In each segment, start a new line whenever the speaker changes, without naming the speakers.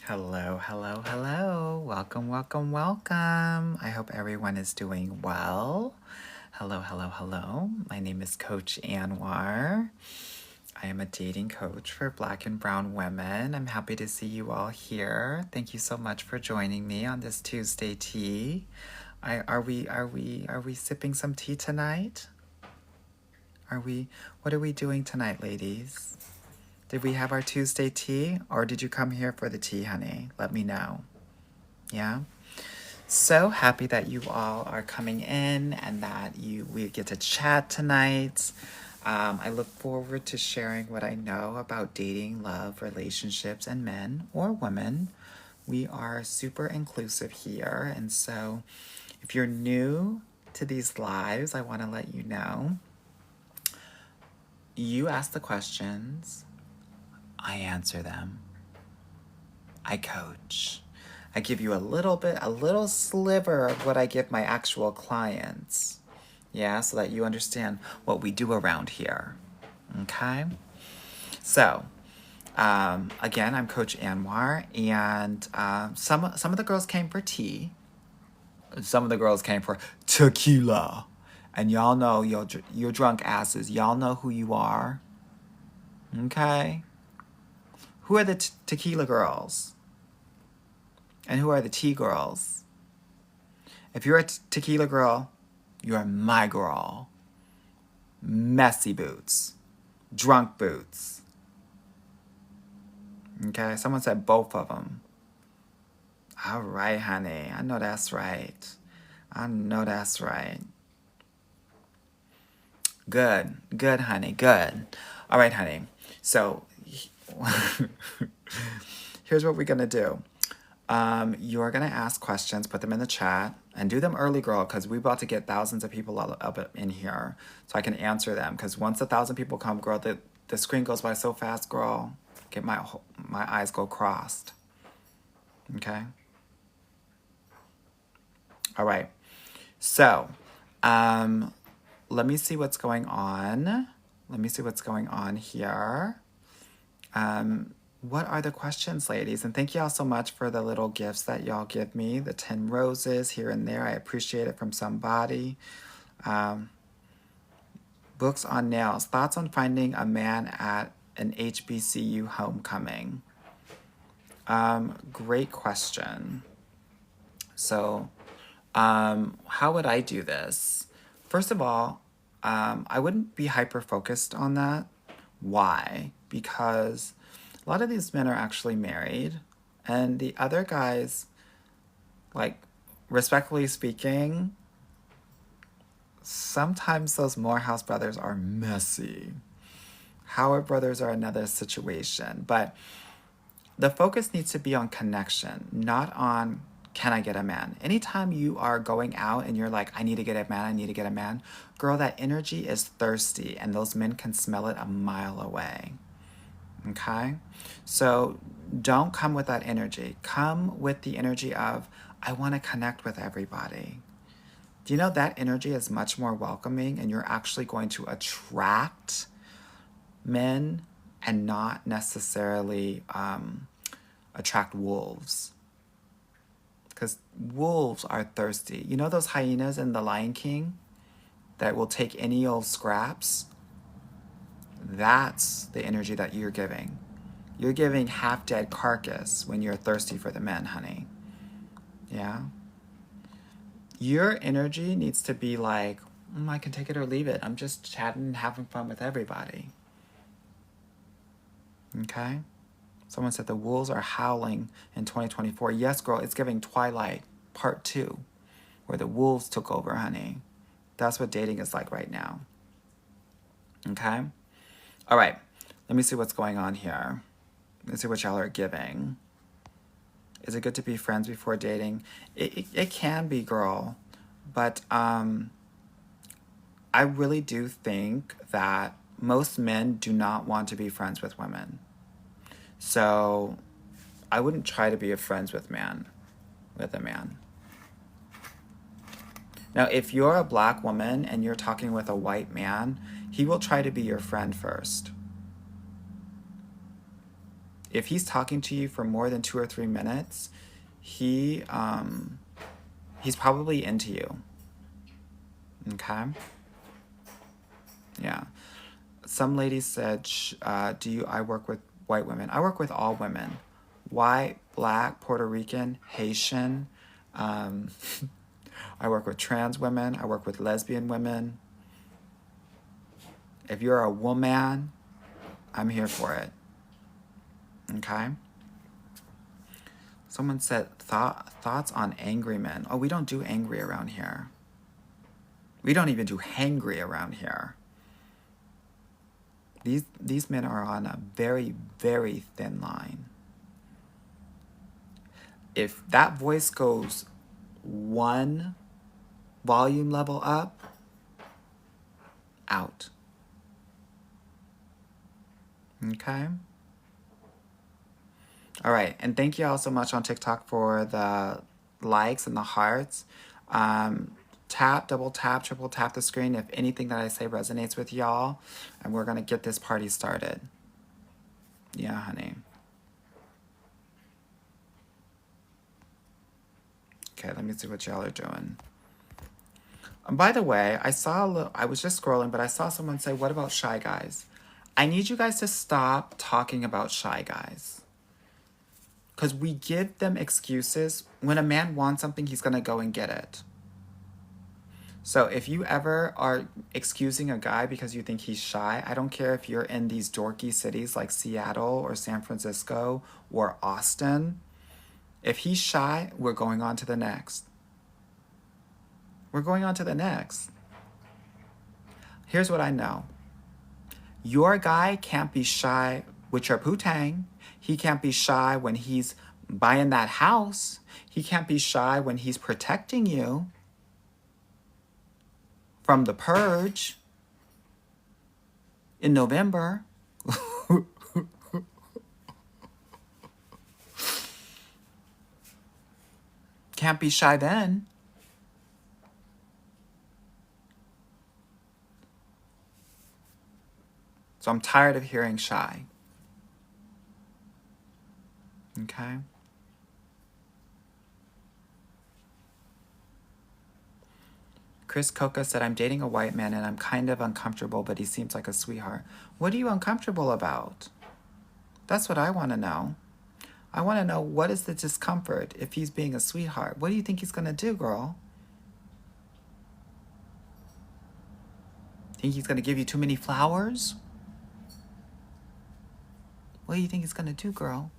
Hello, hello, hello. Welcome, welcome, welcome. I hope everyone is doing well. Hello, hello, hello. My name is Coach Anwar. I am a dating coach for Black and Brown women. I'm happy to see you all here. Thank you so much for joining me on this Tuesday tea. Are we sipping some tea tonight? What are we doing tonight, ladies? Did we have our Tuesday tea, or did you come here for the tea, honey? Let me know. Yeah? So happy that you all are coming in and that we get to chat tonight. I look forward to sharing what I know about dating, love, relationships, and men or women. We are super inclusive here, and so if you're new to these lives, I want to let you know you ask the questions, I answer them. I coach. I give you a little sliver of what I give my actual clients. Yeah, so that you understand what we do around here. Okay? So, again, I'm Coach Anwar, and some of the girls came for tea. Some of the girls came for tequila. And y'all know, your drunk asses, y'all know who you are. Okay? Who are the tequila girls? And who are the tea girls? If you're a tequila girl, you're my girl. Messy boots. Drunk boots. Okay, someone said both of them. All right, honey. I know that's right. I know that's right. Good. Good, honey. Good. All right, honey. So, here's what we're going to do. You're going to ask questions, put them in the chat, and do them early, girl, because we're about to get thousands of people up in here so I can answer them. Because once 1,000 people come, girl, the screen goes by so fast, girl. Get my eyes go crossed. Okay? All right. So, let me see what's going on. Let me see what's going on here. What are the questions, ladies? And thank y'all so much for the little gifts that y'all give me. The 10 roses here and there. I appreciate it from somebody. Books on nails. Thoughts on finding a man at an HBCU homecoming? Great question. So, how would I do this? First of all, I wouldn't be hyper-focused on that. Why? Because a lot of these men are actually married, and the other guys, like, respectfully speaking, sometimes those Morehouse brothers are messy. Howard brothers are another situation, but the focus needs to be on connection, not on can I get a man. Anytime you are going out and you're like, I need to get a man, I need to get a man, girl, that energy is thirsty, and those men can smell it a mile away. Okay? So don't come with that energy. Come with the energy of, I want to connect with everybody. Do you know that energy is much more welcoming, and you're actually going to attract men and not necessarily attract wolves? Because wolves are thirsty. You know those hyenas in The Lion King that will take any old scraps? That's the energy that you're giving. You're giving half-dead carcass when you're thirsty for the men, honey. Yeah? Your energy needs to be like, I can take it or leave it. I'm just chatting and having fun with everybody. Okay? Someone said the wolves are howling in 2024. Yes, girl, it's giving Twilight Part 2, where the wolves took over, honey. That's what dating is like right now. Okay? All right, let me see what's going on here. Let's see what y'all are giving. Is it good to be friends before dating? It can be, girl. But I really do think that most men do not want to be friends with women. So I wouldn't try to be friends with a man. Now, if you're a black woman and you're talking with a white man, he will try to be your friend first. if he's talking to you for more than 2 or 3 minutes, he's probably into you. Okay? Yeah. Some ladies said, I work with white women. I work with all women. White, black, Puerto Rican, Haitian. I work with trans women. I work with lesbian women. If you're a woman, I'm here for it. Okay? Someone said, thoughts on angry men. Oh, we don't do angry around here. We don't even do hangry around here. These men are on a very, very thin line. If that voice goes one volume level up, out. Okay? All right, and thank you all so much on TikTok for the likes and the hearts. Tap, double tap, triple tap the screen if anything that I say resonates with y'all, and we're gonna get this party started. Yeah, honey. Okay, let me see what y'all are doing. By the way, I was just scrolling, but I saw someone say, what about shy guys? I need you guys to stop talking about shy guys. Because we give them excuses. When a man wants something, he's going to go and get it. So if you ever are excusing a guy because you think he's shy, I don't care if you're in these dorky cities like Seattle or San Francisco or Austin. If he's shy, we're going on to the next. We're going on to the next. Here's what I know. Your guy can't be shy with your poo-tang. He can't be shy when he's buying that house. He can't be shy when he's protecting you from the purge in November. Can't be shy then. So I'm tired of hearing shy. Okay? Chris Coca said, I'm dating a white man and I'm kind of uncomfortable, but he seems like a sweetheart. What are you uncomfortable about? That's what I want to know. I want to know, what is the discomfort if he's being a sweetheart? What do you think he's going to do, girl? Think he's going to give you too many flowers? What do you think he's going to do, girl?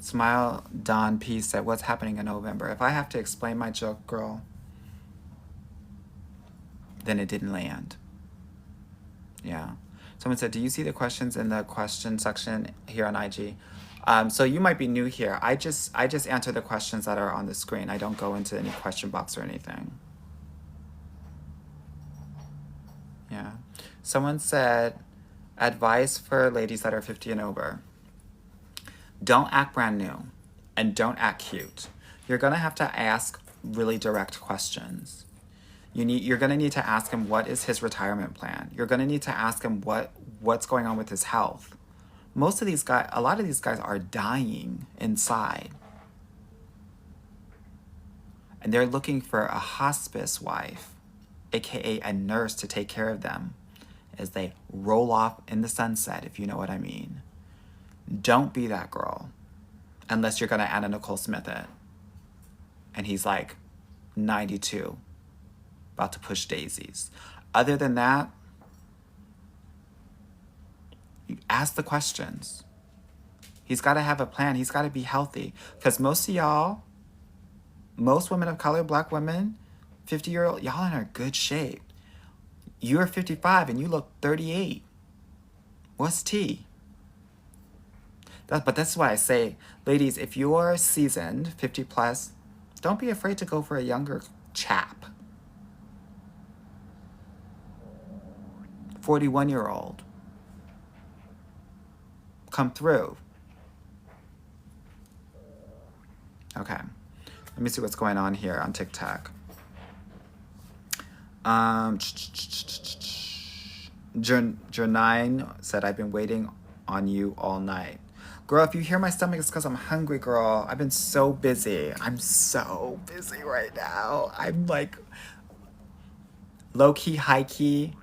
Smile Don P said, what's happening in November? If I have to explain my joke, girl, then it didn't land. Yeah. Someone said, do you see the questions in the question section here on IG? So you might be new here. I just answer the questions that are on the screen. I don't go into any question box or anything. Yeah. Someone said, advice for ladies that are 50 and over. Don't act brand new and don't act cute. You're going to have to ask really direct questions. You're going to need to ask him, what is his retirement plan? You're going to need to ask him what's going on with his health. A lot of these guys are dying inside. And they're looking for a hospice wife, aka a nurse, to take care of them as they roll off in the sunset, if you know what I mean. Don't be that girl unless you're going to Anna Nicole Smith it. And he's like 92, about to push daisies. Other than that, you ask the questions. He's got to have a plan. He's got to be healthy. Because most of y'all, most women of color, black women, 50-year-old, y'all in a good shape. You're 55 and you look 38. What's tea? But that's why I say, ladies, if you're seasoned, 50 plus, don't be afraid to go for a younger chap. 41-year-old. come through. Okay. Let me see what's going on here on TikTok. Janine said, I've been waiting on you all night. Girl, if you hear my stomach, it's because I'm hungry, girl. I've been so busy. I'm so busy right now. I'm like low-key, high-key,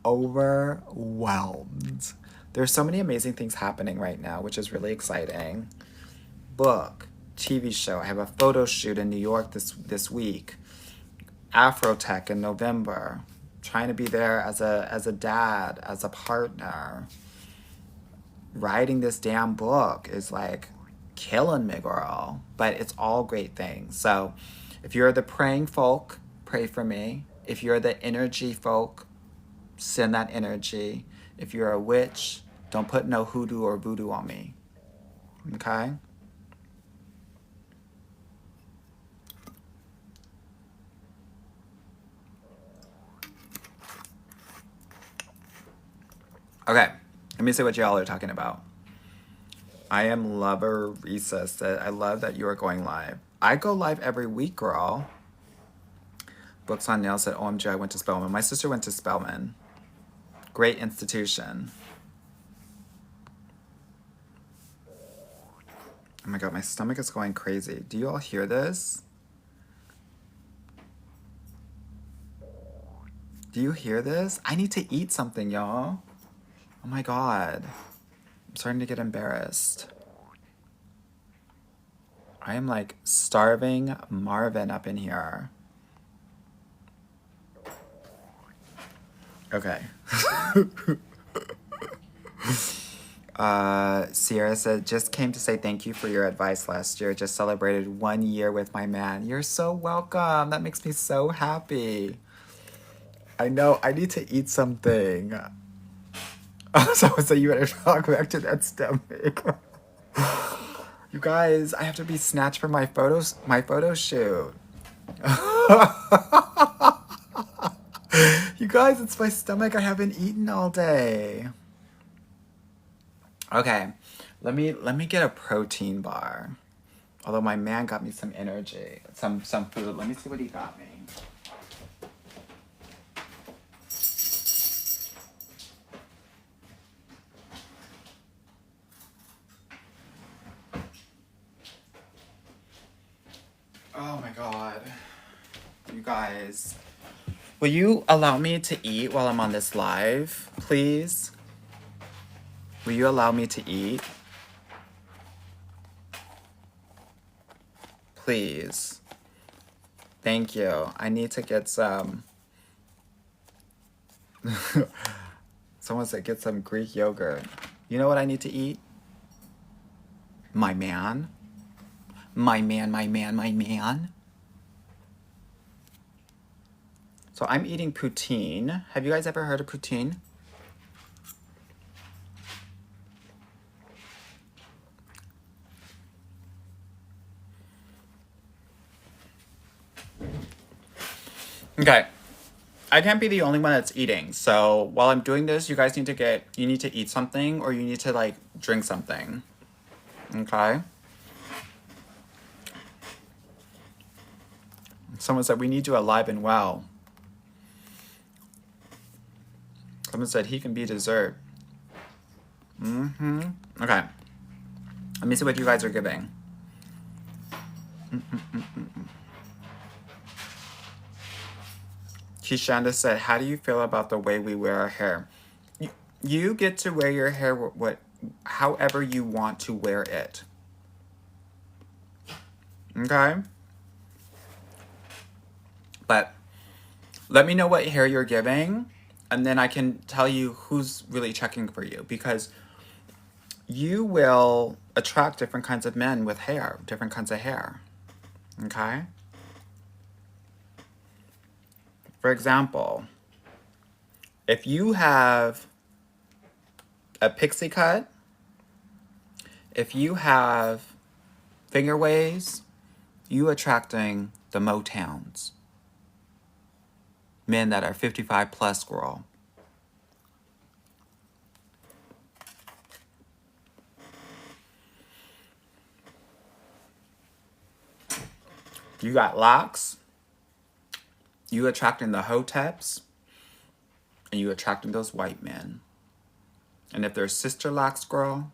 overwhelmed. There's so many amazing things happening right now, which is really exciting. Book, TV show. I have a photo shoot in New York this week. Afrotech in November. Trying to be there as a dad, as a partner. Writing this damn book is like killing me, girl. But it's all great things. So if you're the praying folk, pray for me. If you're the energy folk, send that energy. If you're a witch, don't put no hoodoo or voodoo on me. Okay? Okay, let me see what y'all are talking about. I am Lover Risa said, I love that you are going live. I go live every week, girl. Books on Nails said, OMG, I went to Spelman. My sister went to Spelman. Great institution. Oh my God, my stomach is going crazy. Do you all hear this? Do you hear this? I need to eat something, y'all. Oh my God. I'm starting to get embarrassed. I am like starving Marvin up in here. Okay. Sierra said, just came to say thank you for your advice last year. Just celebrated 1 year with my man. You're so welcome. That makes me so happy. I know. I need to eat something. So you better talk back to that stomach. You guys, I have to be snatched for my photo shoot. You guys, it's my stomach. I haven't eaten all day. Okay, let me get a protein bar. Although my man got me some energy, some food. Let me see what he got me. Oh my God. You guys. Will you allow me to eat while I'm on this live, please? Will you allow me to eat? Please. Thank you. I need to get some... Someone said get some Greek yogurt. You know what I need to eat? My man. My man. So I'm eating poutine. Have you guys ever heard of poutine? Okay. I can't be the only one that's eating. So while I'm doing this, you guys need to eat something or you need to like drink something. Okay? Someone said we need you alive and well. Someone said he can be dessert. Okay. Let me see what you guys are giving. Kishanda said, how do you feel about the way we wear our hair? You get to wear your hair however you want to wear it. Okay? But let me know what hair you're giving, and then I can tell you who's really checking for you, because you will attract different kinds of men with hair, different kinds of hair. Okay? For example, if you have a pixie cut, if you have finger waves, you attracting the Motowns. Men that are 55 plus, girl. You got locks, you attracting the hoteps, and you attracting those white men. And if there's sister locks, girl,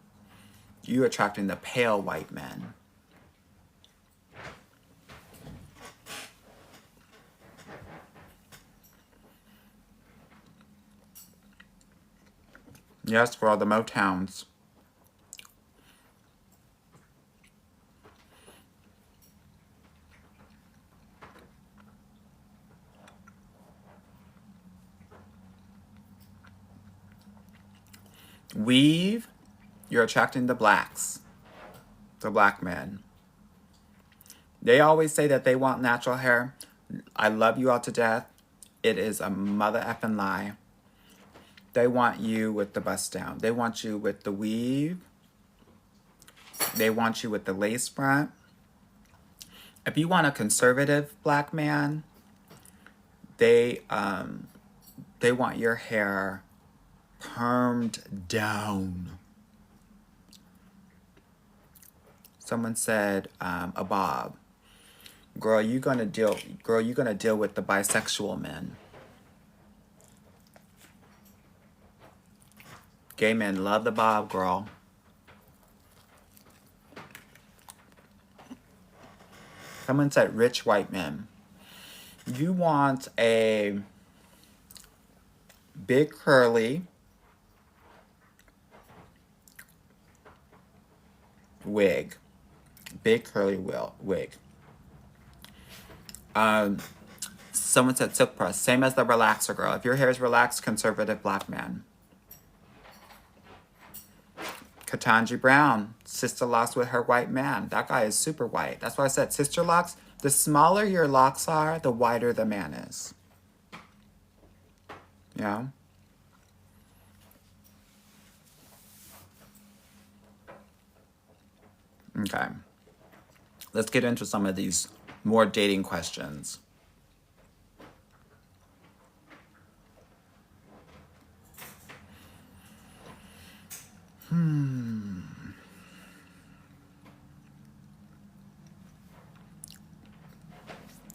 you attracting the pale white men. Yes, girl, the Motowns. Weave, you're attracting the blacks, the black men. They always say that they want natural hair. I love you all to death. It is a mother effing lie. They want you with the bust down. They want you with the weave. They want you with the lace front. If you want a conservative black man, they want your hair permed down. Someone said a bob. Girl, you're gonna deal with the bisexual men. Gay men love the bob, girl. Someone said rich white men. You want a big curly wig. Big curly wig. Someone said silk press. Same as the relaxer, girl. If your hair is relaxed, conservative black man. Ketanji Brown, sister locks with her white man. That guy is super white. That's why I said sister locks. The smaller your locks are, the whiter the man is. Yeah. Okay. Let's get into some of these more dating questions.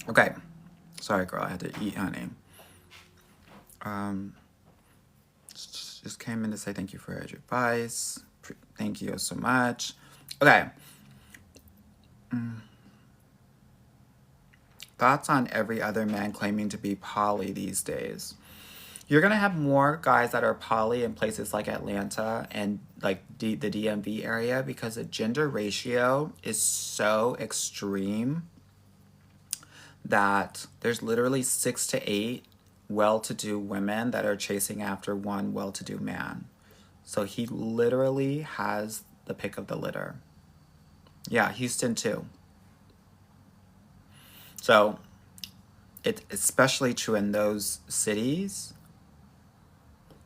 Okay. Sorry, girl. I had to eat, honey. Just came in to say thank you for your advice. Thank you so much. Okay. Thoughts on every other man claiming to be poly these days? You're going to have more guys that are poly in places like Atlanta and like the DMV area because the gender ratio is so extreme that there's literally 6 to 8 well-to-do women that are chasing after one well-to-do man. So he literally has the pick of the litter. Yeah, Houston too. So it's especially true in those cities.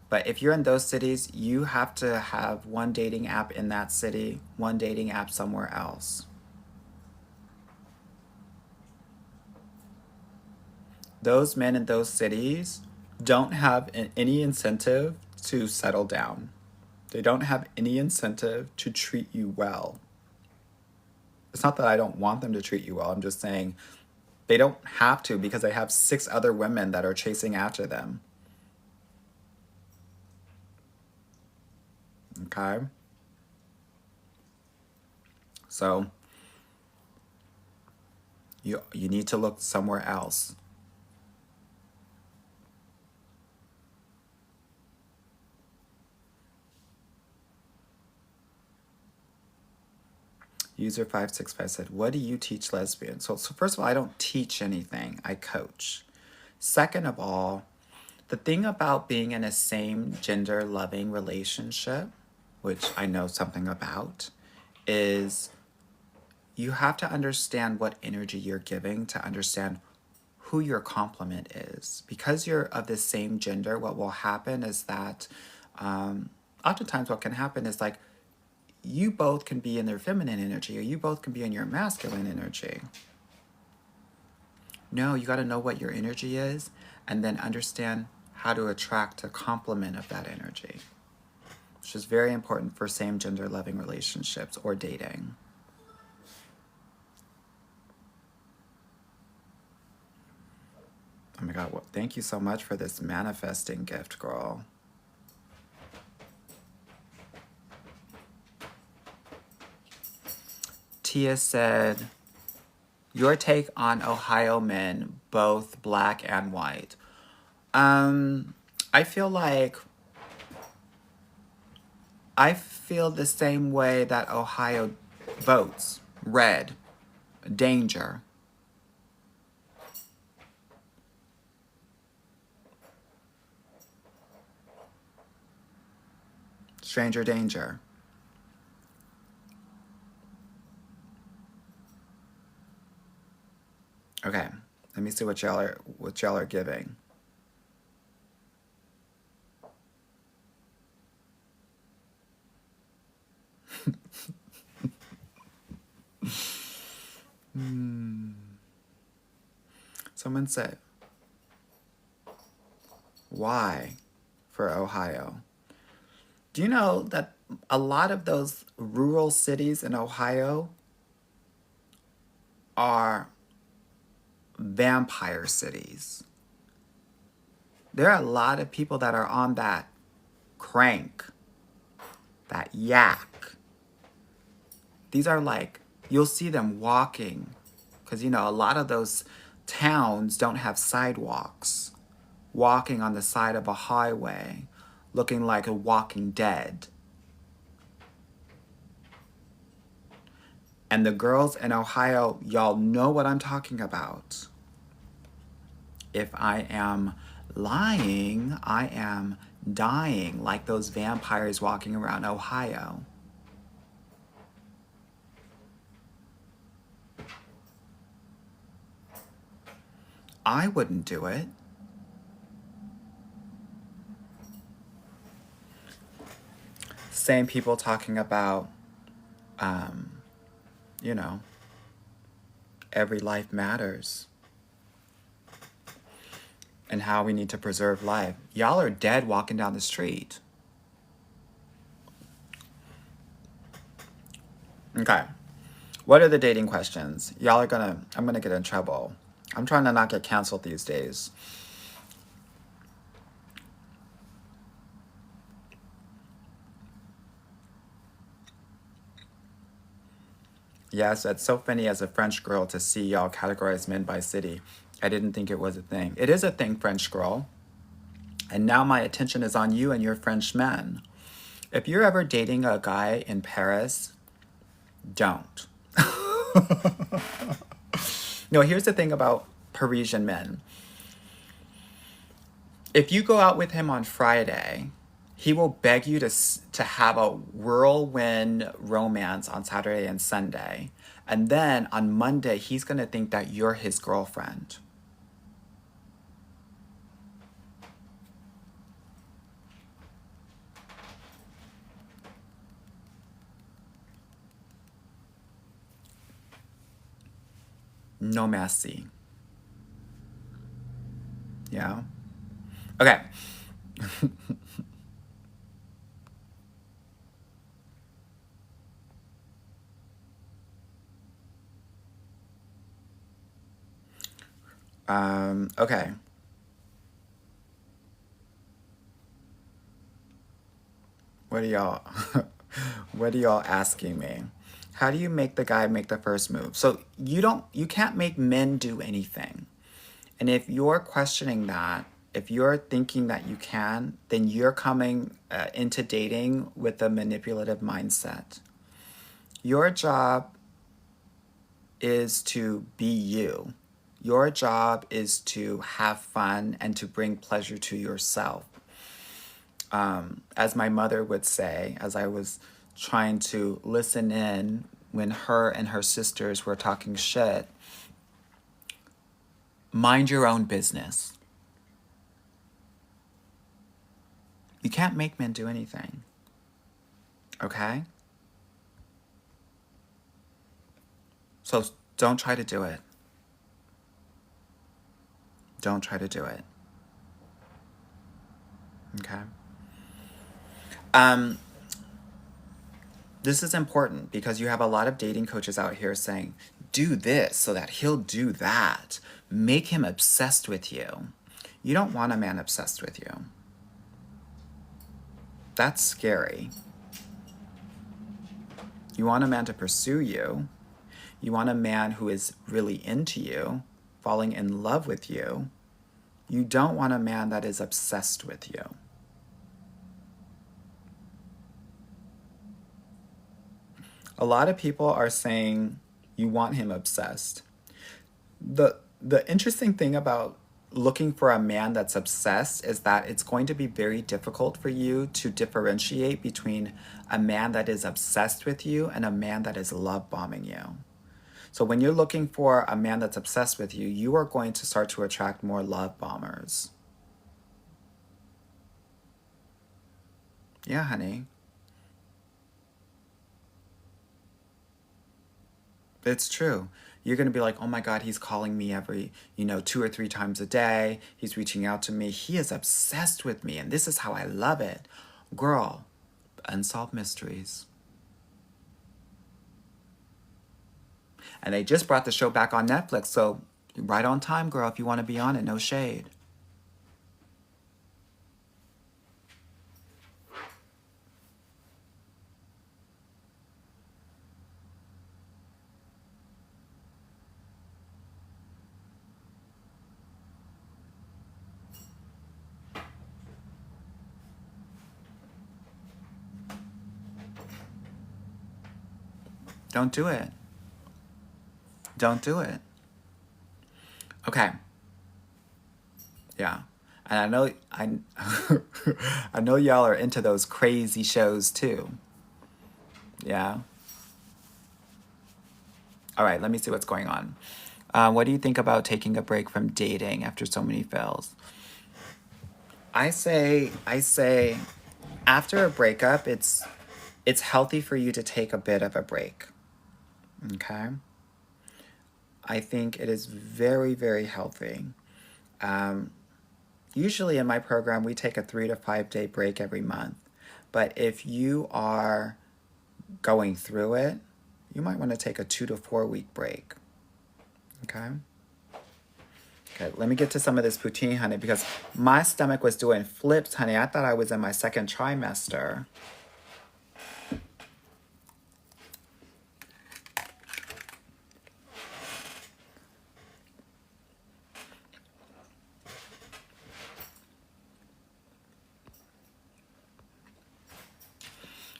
But if you're in those cities, you have to have one dating app in that city, one dating app somewhere else. Those men in those cities don't have any incentive to settle down. They don't have any incentive to treat you well. It's not that I don't want them to treat you well. I'm just saying they don't have to because they have 6 other women that are chasing after them. Okay? So you need to look somewhere else. User 565 said, what do you teach lesbians? So first of all, I don't teach anything. I coach. Second of all, the thing about being in a same gender loving relationship, which I know something about, is you have to understand what energy you're giving to understand who your complement is. Because you're of the same gender, what will happen is that oftentimes what can happen is like you both can be in their feminine energy or you both can be in your masculine energy. No, you got to know what your energy is and then understand how to attract a complement of that energy, which is very important for same gender loving relationships or dating. Oh my God, well, thank you so much for this manifesting gift, girl. Tia said, your take on Ohio men, both black and white. I feel like I feel the same way that Ohio votes. Red. Danger. Stranger danger. Okay. Let me see what y'all are giving. Someone said, why for Ohio? Do you know that a lot of those rural cities in Ohio are vampire cities? There are a lot of people that are on that crank, that yak. These are like, you'll see them walking, because, you know, a lot of those towns don't have sidewalks. Walking on the side of a highway, looking like a walking dead. And the girls in Ohio, y'all know what I'm talking about. If I am lying, I am dying like those vampires walking around Ohio. I wouldn't do it. Same people talking about, you know, every life matters. And how we need to preserve life. Y'all are dead walking down the street. Okay. What are the dating questions? I'm gonna get in trouble. I'm trying to not get canceled these days. Yes, it's so funny as a French girl to see y'all categorize men by city. I didn't think it was a thing. It is a thing, French girl. And now my attention is on you and your French men. If you're ever dating a guy in Paris, don't. No, here's the thing about Parisian men. If you go out with him on Friday, he will beg you to have a whirlwind romance on Saturday and Sunday. And then on Monday, he's going to think that you're his girlfriend. No merci. Yeah? Okay. Okay. What are y'all what are y'all asking me? How do you make the guy make the first move? So you can't make men do anything. And if you're questioning that, if you're thinking that you can, then you're coming into dating with a manipulative mindset. Your job is to be you. Your job is to have fun and to bring pleasure to yourself. As my mother would say, as I was trying to listen in when her and her sisters were talking shit, mind your own business. You can't make men do anything. Okay? So don't try to do it. Don't try to do it. Okay? This is important because you have a lot of dating coaches out here saying, do this so that he'll do that. Make him obsessed with you. You don't want a man obsessed with you. That's scary. You want a man to pursue you. You want a man who is really into you, falling in love with you. You don't want a man that is obsessed with you. A lot of people are saying you want him obsessed. The interesting thing about looking for a man that's obsessed is that it's going to be very difficult for you to differentiate between a man that is obsessed with you and a man that is love bombing you. So when you're looking for a man that's obsessed with you, you are going to start to attract more love bombers. Yeah, honey. It's true. You're going to be like, oh my God, he's calling me every, 2 or 3 times a day. He's reaching out to me. He is obsessed with me, and this is how I love it. Girl, unsolved mysteries. And they just brought the show back on Netflix, so right on time, girl, if you want to be on it, no shade. Don't do it. Don't do it. Okay. Yeah. And I know y'all are into those crazy shows too. Yeah. All right, let me see what's going on. What do you think about taking a break from dating after so many fails? I say after a breakup, it's healthy for you to take a bit of a break. Okay? I think it is very, very healthy. Usually in my program, we take a 3 to 5 day break every month. But if you are going through it, you might want to take a 2 to 4 week break. Okay? Okay, let me get to some of this poutine, honey, because my stomach was doing flips, honey. I thought I was in my second trimester.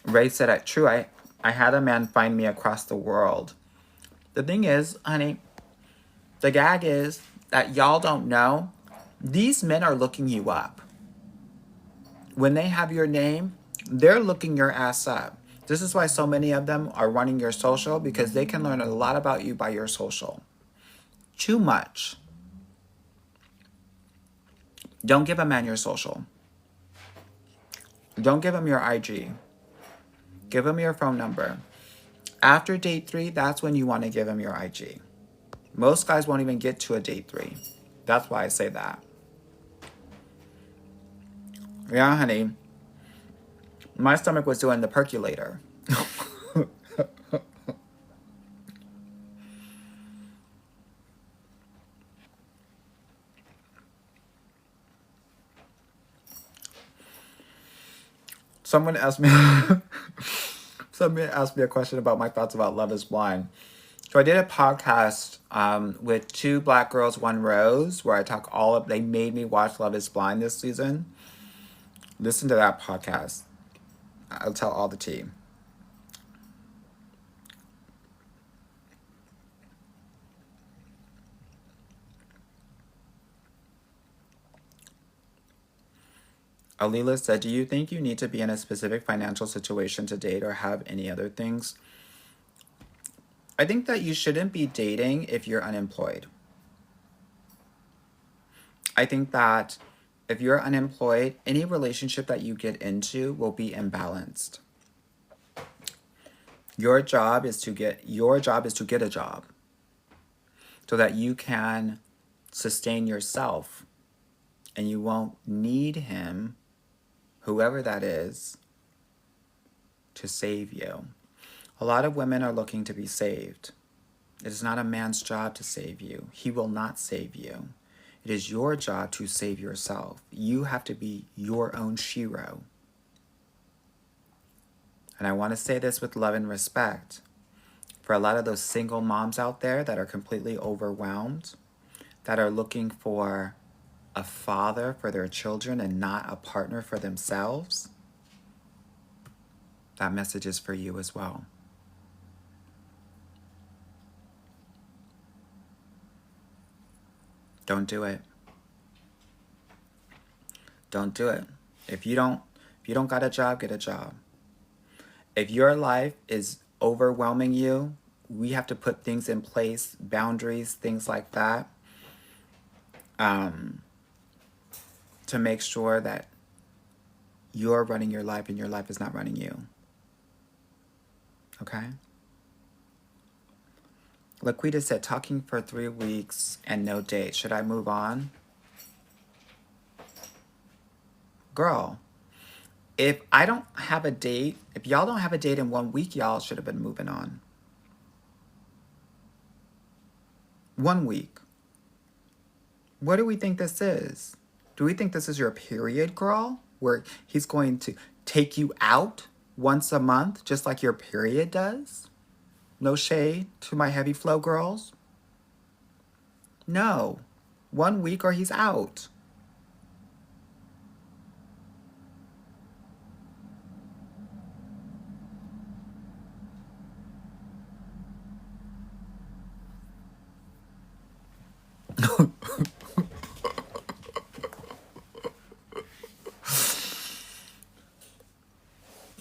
Ray said, true, I had a man find me across the world. The thing is, honey, the gag is that y'all don't know, these men are looking you up. When they have your name, they're looking your ass up. This is why so many of them are running your social, because they can learn a lot about you by your social. Too much. Don't give a man your social. Don't give him your IG. Give him your phone number. After date 3, that's when you want to give him your IG. Most guys won't even get to a date 3. That's why I say that. Yeah, honey. My stomach was doing the percolator. Someone asked me a question about my thoughts about Love is Blind. So I did a podcast with 2 Black Girls, 1 Rose, where I talk they made me watch Love is Blind this season. Listen to that podcast. I'll tell all the tea. Alila said, do you think you need to be in a specific financial situation to date or have any other things? I think that you shouldn't be dating if you're unemployed. I think that if you're unemployed, any relationship that you get into will be imbalanced. Your job is to get a job so that you can sustain yourself and you won't need him, whoever that is, to save you. A lot of women are looking to be saved. It is not a man's job to save you. He will not save you. It is your job to save yourself. You have to be your own Shiro. And I want to say this with love and respect. For a lot of those single moms out there that are completely overwhelmed, that are looking for a father for their children and not a partner for themselves, that message is for you as well. Don't do it. Don't do it. If you don't got a job, get a job. If your life is overwhelming you, we have to put things in place, boundaries, things like that, to make sure that you're running your life and your life is not running you. Okay? Laquita said, talking for 3 weeks and no date. Should I move on? Girl, if I don't have a date, if y'all don't have a date in 1 week, y'all should have been moving on. 1 week. What do we think this is? Do we think this is your period, girl? Where he's going to take you out once a month, just like your period does? No shade to my heavy flow girls. No. 1 week or he's out.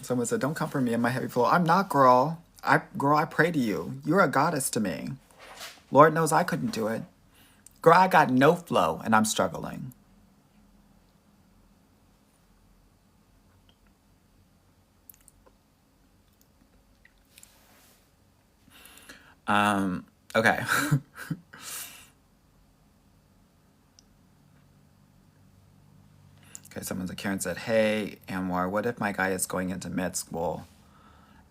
Someone said, don't come for me and my heavy flow. I'm not, girl. Girl, I pray to you. You're a goddess to me. Lord knows I couldn't do it. Girl, I got no flow and I'm struggling. Okay. Okay, Karen said, hey, Anwar, what if my guy is going into med school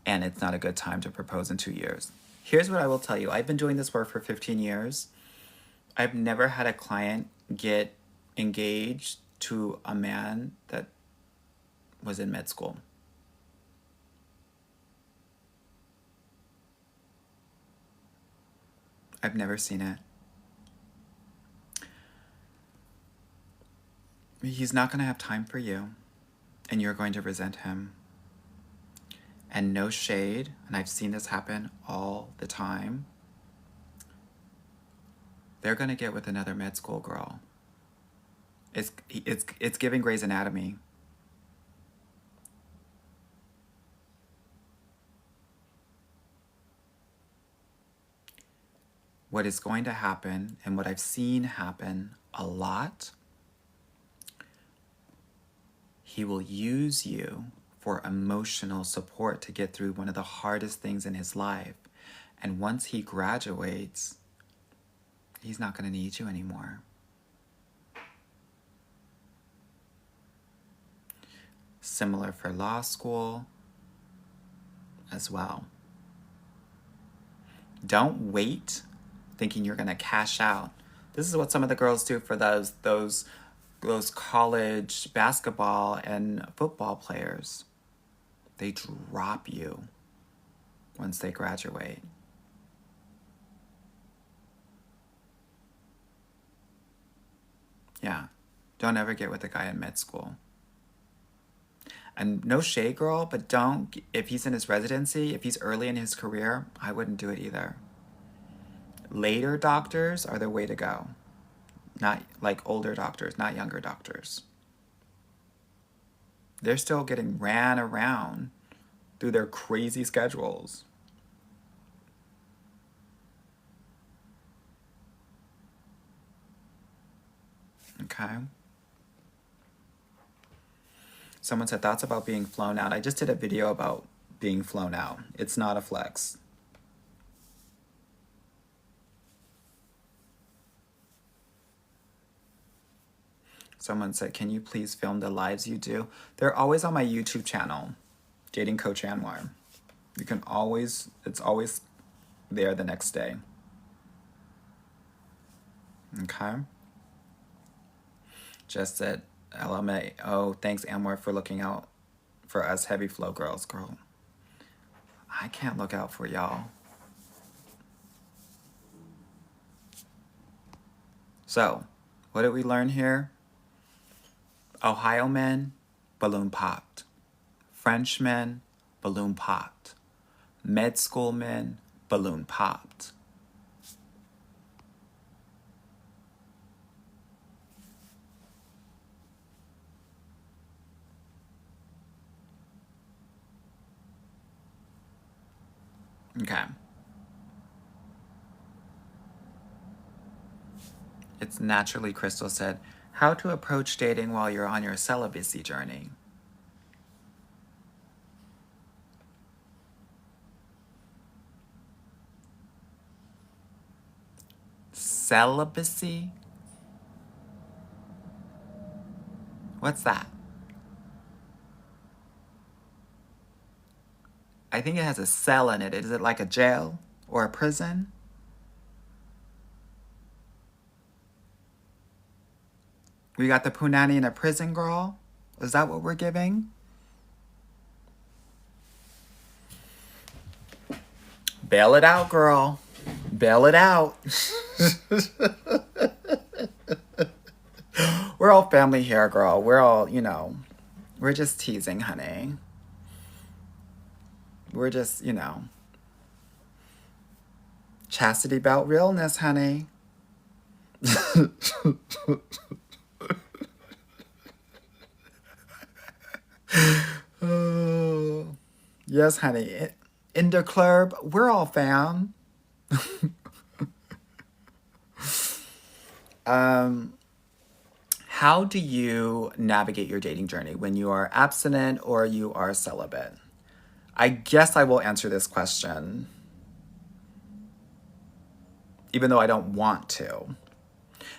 and it's not a good time to propose in 2 years? Here's what I will tell you. I've been doing this work for 15 years. I've never had a client get engaged to a man that was in med school. I've never seen it. He's not going to have time for you, and you're going to resent him. And no shade, and I've seen this happen all the time. They're going to get with another med school girl. It's giving Grey's Anatomy. What is going to happen, and what I've seen happen a lot, he will use you for emotional support to get through one of the hardest things in his life. And once he graduates, he's not going to need you anymore. Similar for law school as well. Don't wait thinking you're going to cash out. This is what some of the girls do for those college basketball and football players. They drop you once they graduate. Yeah, don't ever get with a guy in med school. And no shade, girl, but don't, if he's in his residency, if he's early in his career, I wouldn't do it either. Later doctors are the way to go. Not like older doctors, not younger doctors. They're still getting ran around through their crazy schedules. Okay. Someone said, thoughts about being flown out. I just did a video about being flown out. It's not a flex. Someone said, can you please film the lives you do? They're always on my YouTube channel, Dating Coach Anwar. You can always, it's always there the next day. Okay. Just said LMAO. Thanks, Amor, for looking out for us heavy flow girls. Girl, I can't look out for y'all. So, what did we learn here? Ohio men, balloon popped. French men, balloon popped. Med school men, balloon popped. Okay. It's naturally, Crystal said, how to approach dating while you're on your celibacy journey. Celibacy? What's that? I think it has a cell in it. Is it like a jail or a prison? We got the punani in a prison, girl? Is that what we're giving? Bail it out, girl. Bail it out. We're all family here, girl. We're all, we're just teasing, honey. We're just, chastity belt realness, honey. Oh, yes, honey. In the club, we're all fam. How do you navigate your dating journey when you are abstinent or you are celibate? I guess I will answer this question, even though I don't want to.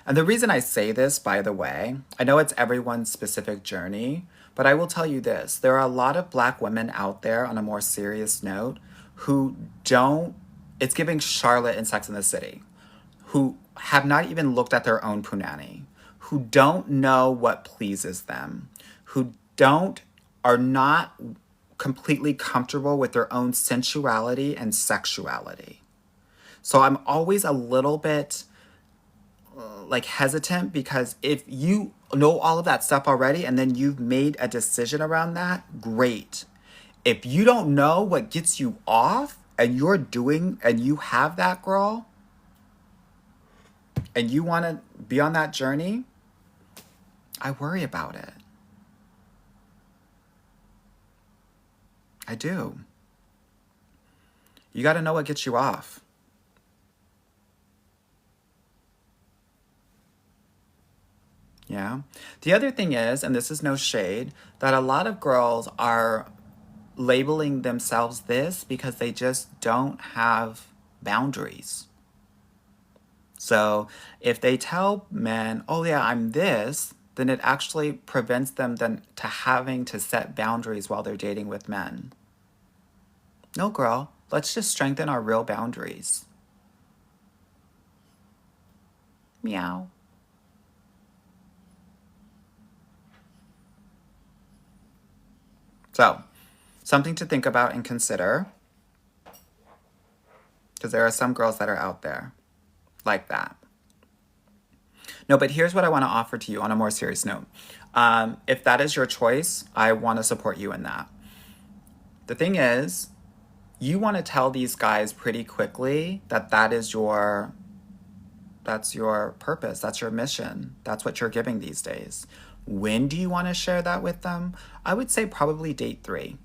And the reason I say this, by the way, I know it's everyone's specific journey, but I will tell you this. There are a lot of Black women out there, on a more serious note, who don't, it's giving Charlotte in Sex and the City, who have not even looked at their own punani, who don't know what pleases them, who are not completely comfortable with their own sensuality and sexuality. So I'm always a little bit hesitant, because if you know all of that stuff already and then you've made a decision around that, great. If you don't know what gets you off and you're doing and you have that, girl, and you want to be on that journey, I worry about it. I do. You got to know what gets you off. Yeah. The other thing is, and this is no shade, that a lot of girls are labeling themselves this because they just don't have boundaries. So if they tell men, oh yeah, I'm this, then it actually prevents them then to having to set boundaries while they're dating with men. No, girl, let's just strengthen our real boundaries. Meow. So, something to think about and consider, because there are some girls that are out there like that. No, but here's what I want to offer to you on a more serious note. If that is your choice, I want to support you in that. The thing is, you want to tell these guys pretty quickly that that's your purpose, that's your mission, that's what you're giving these days. When do you want to share that with them? I would say probably date 3.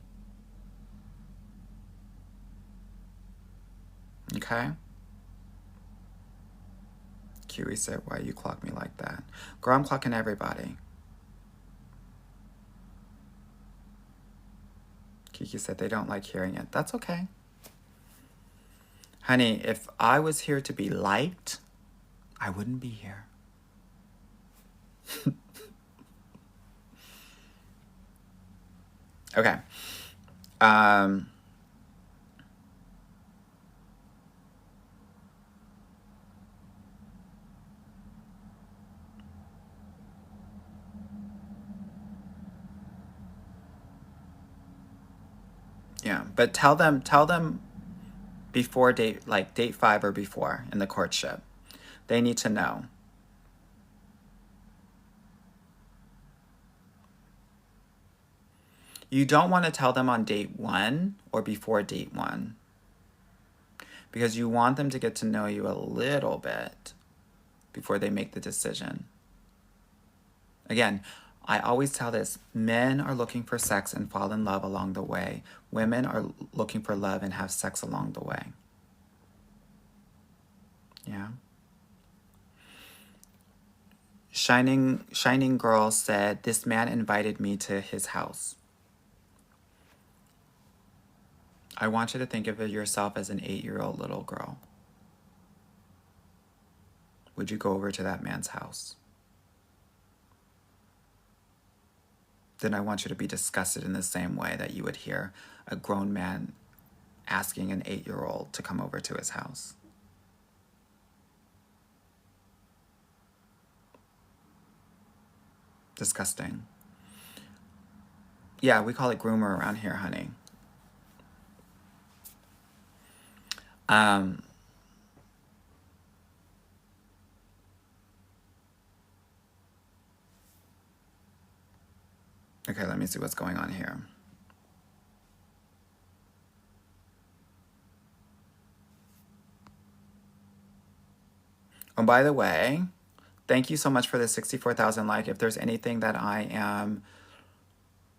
Okay? Kiwi said, why you clock me like that? Girl, I'm clocking everybody. Kiki said they don't like hearing it. That's okay. Honey, if I was here to be liked, I wouldn't be here. Okay. Yeah, but tell them before date, like date 5 or before in the courtship. They need to know. You don't want to tell them on date 1 or before date 1 because you want them to get to know you a little bit before they make the decision. Again, I always tell this, men are looking for sex and fall in love along the way. Women are looking for love and have sex along the way. Yeah. Shining Girl said, this man invited me to his house. I want you to think of yourself as an 8-year-old little girl. Would you go over to that man's house? Then I want you to be disgusted in the same way that you would hear a grown man asking an 8-year-old to come over to his house. Disgusting. Yeah, we call it groomer around here, honey. Okay, let me see what's going on here. Oh, by the way, thank you so much for the 64,000 like. If there's anything that I am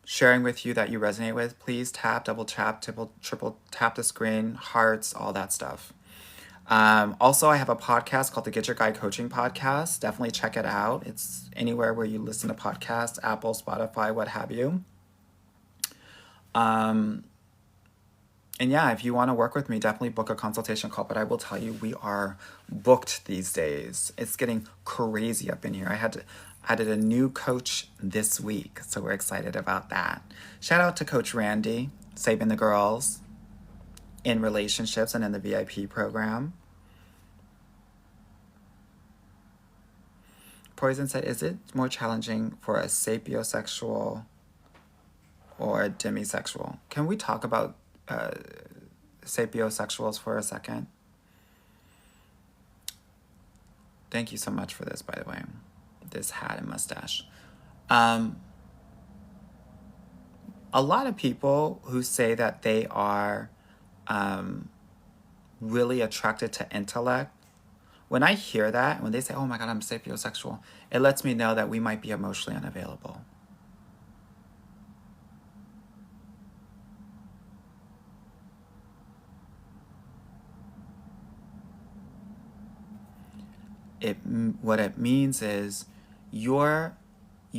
sharing with you that you resonate with, please tap, double tap, triple tap the screen, hearts, all that stuff. Also, I have a podcast called the Get Your Guy Coaching Podcast. Definitely check it out. It's anywhere where you listen to podcasts, Apple, Spotify, what have you. And yeah, if you want to work with me, definitely book a consultation call. But I will tell you, we are booked these days. It's getting crazy up in here. I added a new coach this week, so we're excited about that. Shout out to Coach Randy, saving the girls in relationships and in the VIP program. Poison said, is it more challenging for a sapiosexual or a demisexual? Can we talk about sapiosexuals for a second? Thank you so much for this, by the way. This hat and mustache. A lot of people who say that they are really attracted to intellect, when I hear that, when they say, oh my God, I'm sapiosexual, it lets me know that we might be emotionally unavailable. What it means is you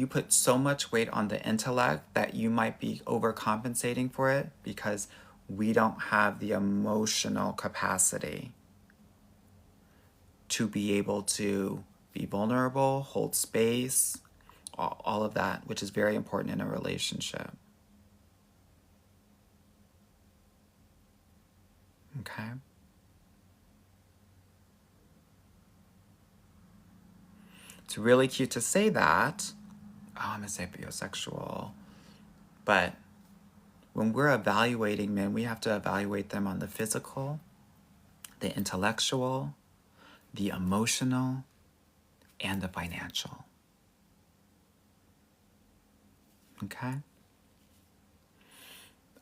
put so much weight on the intellect that you might be overcompensating for it because we don't have the emotional capacity to be able to be vulnerable, hold space, all of that, which is very important in a relationship. Okay? It's really cute to say that. Oh, I'm a sapiosexual. But when we're evaluating men, we have to evaluate them on the physical, the intellectual, the emotional, and the financial. Okay?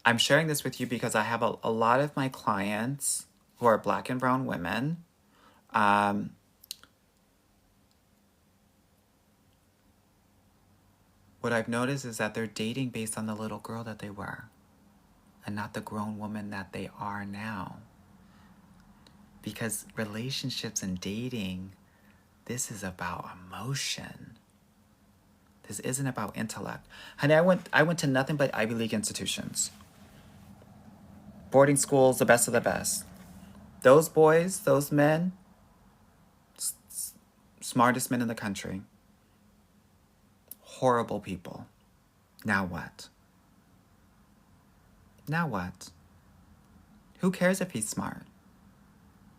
I'm sharing this with you because I have a lot of my clients who are Black and brown women. What I've noticed is that they're dating based on the little girl that they were and not the grown woman that they are now. Because relationships and dating, this is about emotion. This isn't about intellect. Honey, I went to nothing but Ivy League institutions. Boarding schools, the best of the best. Those boys, those men, smartest men in the country. Horrible people. Now what? Now what? Who cares if he's smart?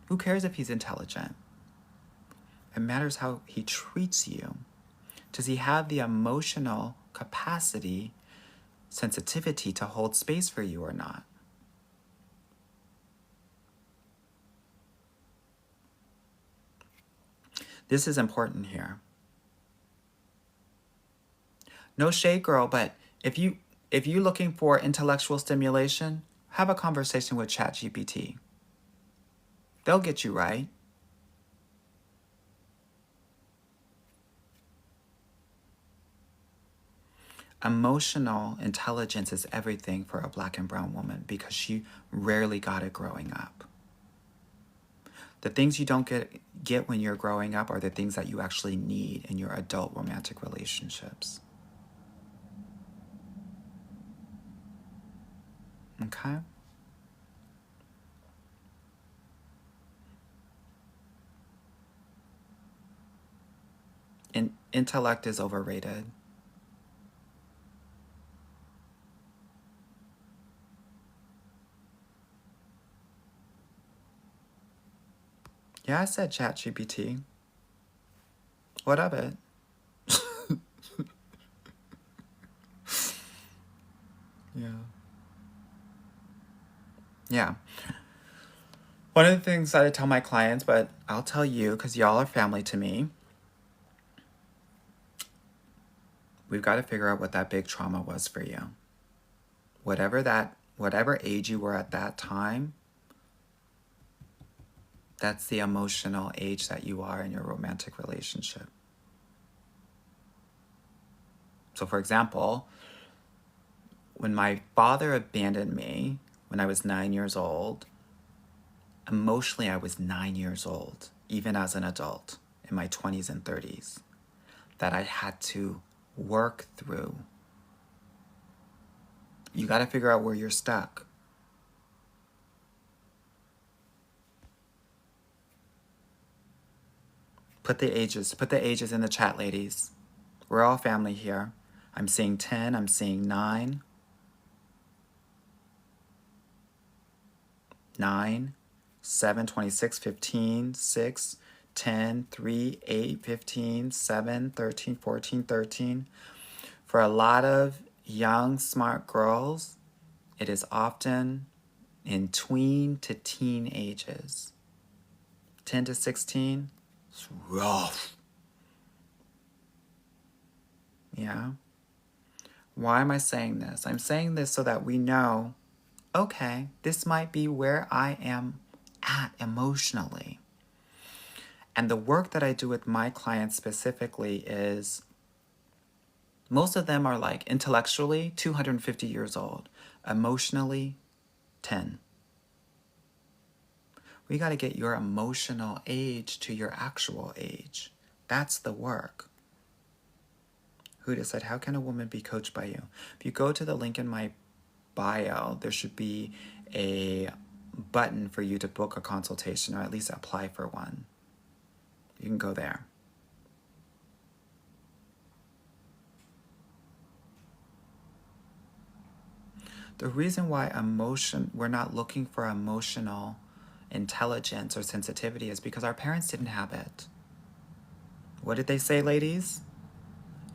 Who cares if he's intelligent? It matters how he treats you. Does he have the emotional capacity, sensitivity to hold space for you or not? This is important here. No shade, girl, but if you're looking for intellectual stimulation, have a conversation with ChatGPT. They'll get you right. Emotional intelligence is everything for a black and brown woman because she rarely got it growing up. The things you don't get when you're growing up are the things that you actually need in your adult romantic relationships. Okay? Intellect is overrated. Yeah, I said ChatGPT. What of it? Yeah. Yeah. One of the things that I tell my clients, but I'll tell you because y'all are family to me, we've got to figure out what that big trauma was for you. Whatever age you were at that time, that's the emotional age that you are in your romantic relationship. So for example, when my father abandoned me when I was 9 years old, emotionally I was 9 years old, even as an adult in my 20s and 30s, that I had to work through. You got to figure out where you're stuck. Put the ages in the chat, ladies. We're all family here. I'm seeing 10, I'm seeing 9. 9, 7, 26, 15, 6, 10, 3, 8, 15, 7, 13, 14, 13. For a lot of young, smart girls, it is often in tween to teen ages. 10 to 16, it's rough. Yeah? Why am I saying this? I'm saying this so that we know, okay, this might be where I am at emotionally. And the work that I do with my clients specifically is most of them are like intellectually 250 years old, emotionally 10. We got to get your emotional age to your actual age. That's the work. Huda said, how can a woman be coached by you? If you go to the link in my bio, there should be a button for you to book a consultation or at least apply for one. You can go there. The reason why we're not looking for emotional intelligence or sensitivity is because our parents didn't have it. What did they say, ladies?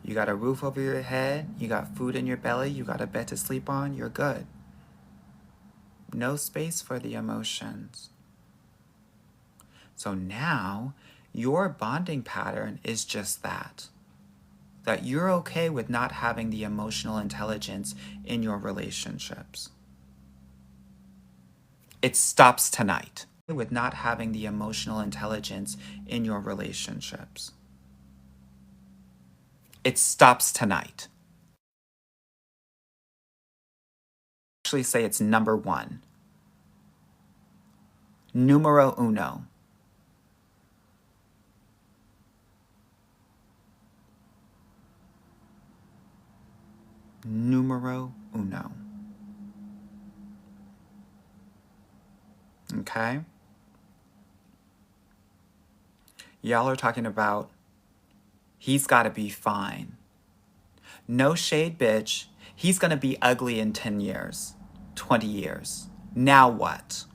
You got a roof over your head, you got food in your belly, you got a bed to sleep on, you're good. No space for the emotions. So now, your bonding pattern is just that. That you're okay with not having the emotional intelligence in your relationships. It stops tonight. With not having the emotional intelligence in your relationships. It stops tonight. Actually say it's number 1. Numero uno. Numero uno. Okay? Y'all are talking about he's got to be fine. No shade, bitch. He's going to be ugly in 10 years, 20 years. Now what?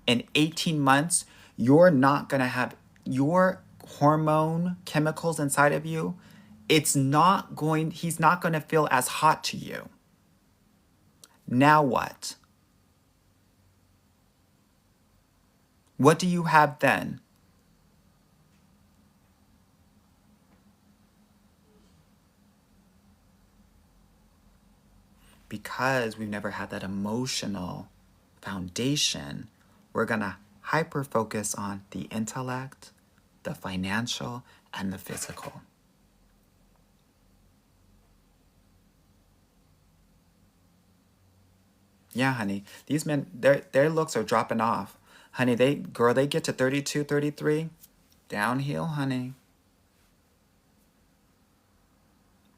In 18 months, you're not going to have your hormone chemicals inside of you. He's not going to feel as hot to you. Now what? What do you have then? because we've never had that emotional foundation, we're going to hyper focus on the intellect, the financial, and the physical. Yeah, honey. These men, their looks are dropping off. Honey, they get to 32, 33, downhill, honey.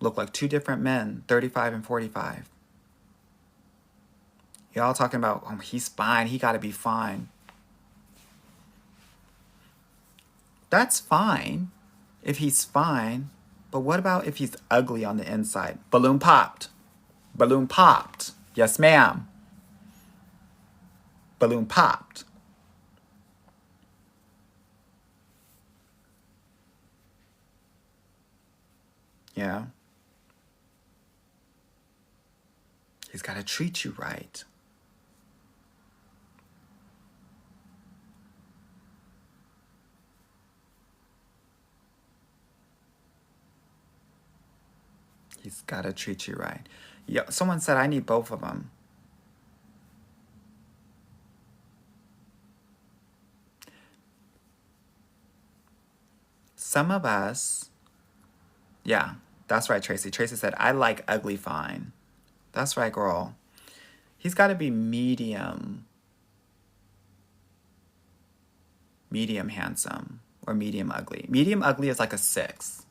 Look like two different men, 35 and 45. Y'all talking about, oh, he's fine. He got to be fine. That's fine if he's fine. But what about if he's ugly on the inside? Balloon popped. Balloon popped. Yes, ma'am. Balloon popped. Yeah. He's got to treat you right. He's got to treat you right. Yeah, someone said I need both of them. Some of us, yeah, that's right, Tracy. Tracy said, I like ugly fine. That's right, girl. He's got to be medium handsome or medium ugly. Medium ugly is like a 6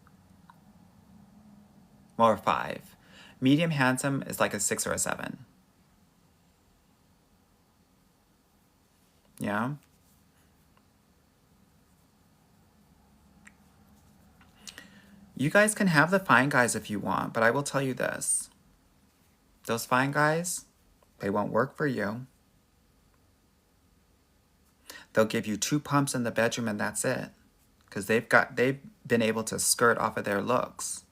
or a 5. Medium handsome is like a 6 or a 7. Yeah? You guys can have the fine guys if you want, but I will tell you this. Those fine guys, they won't work for you. They'll give you 2 pumps in the bedroom and that's it. Because they've been able to skirt off of their looks.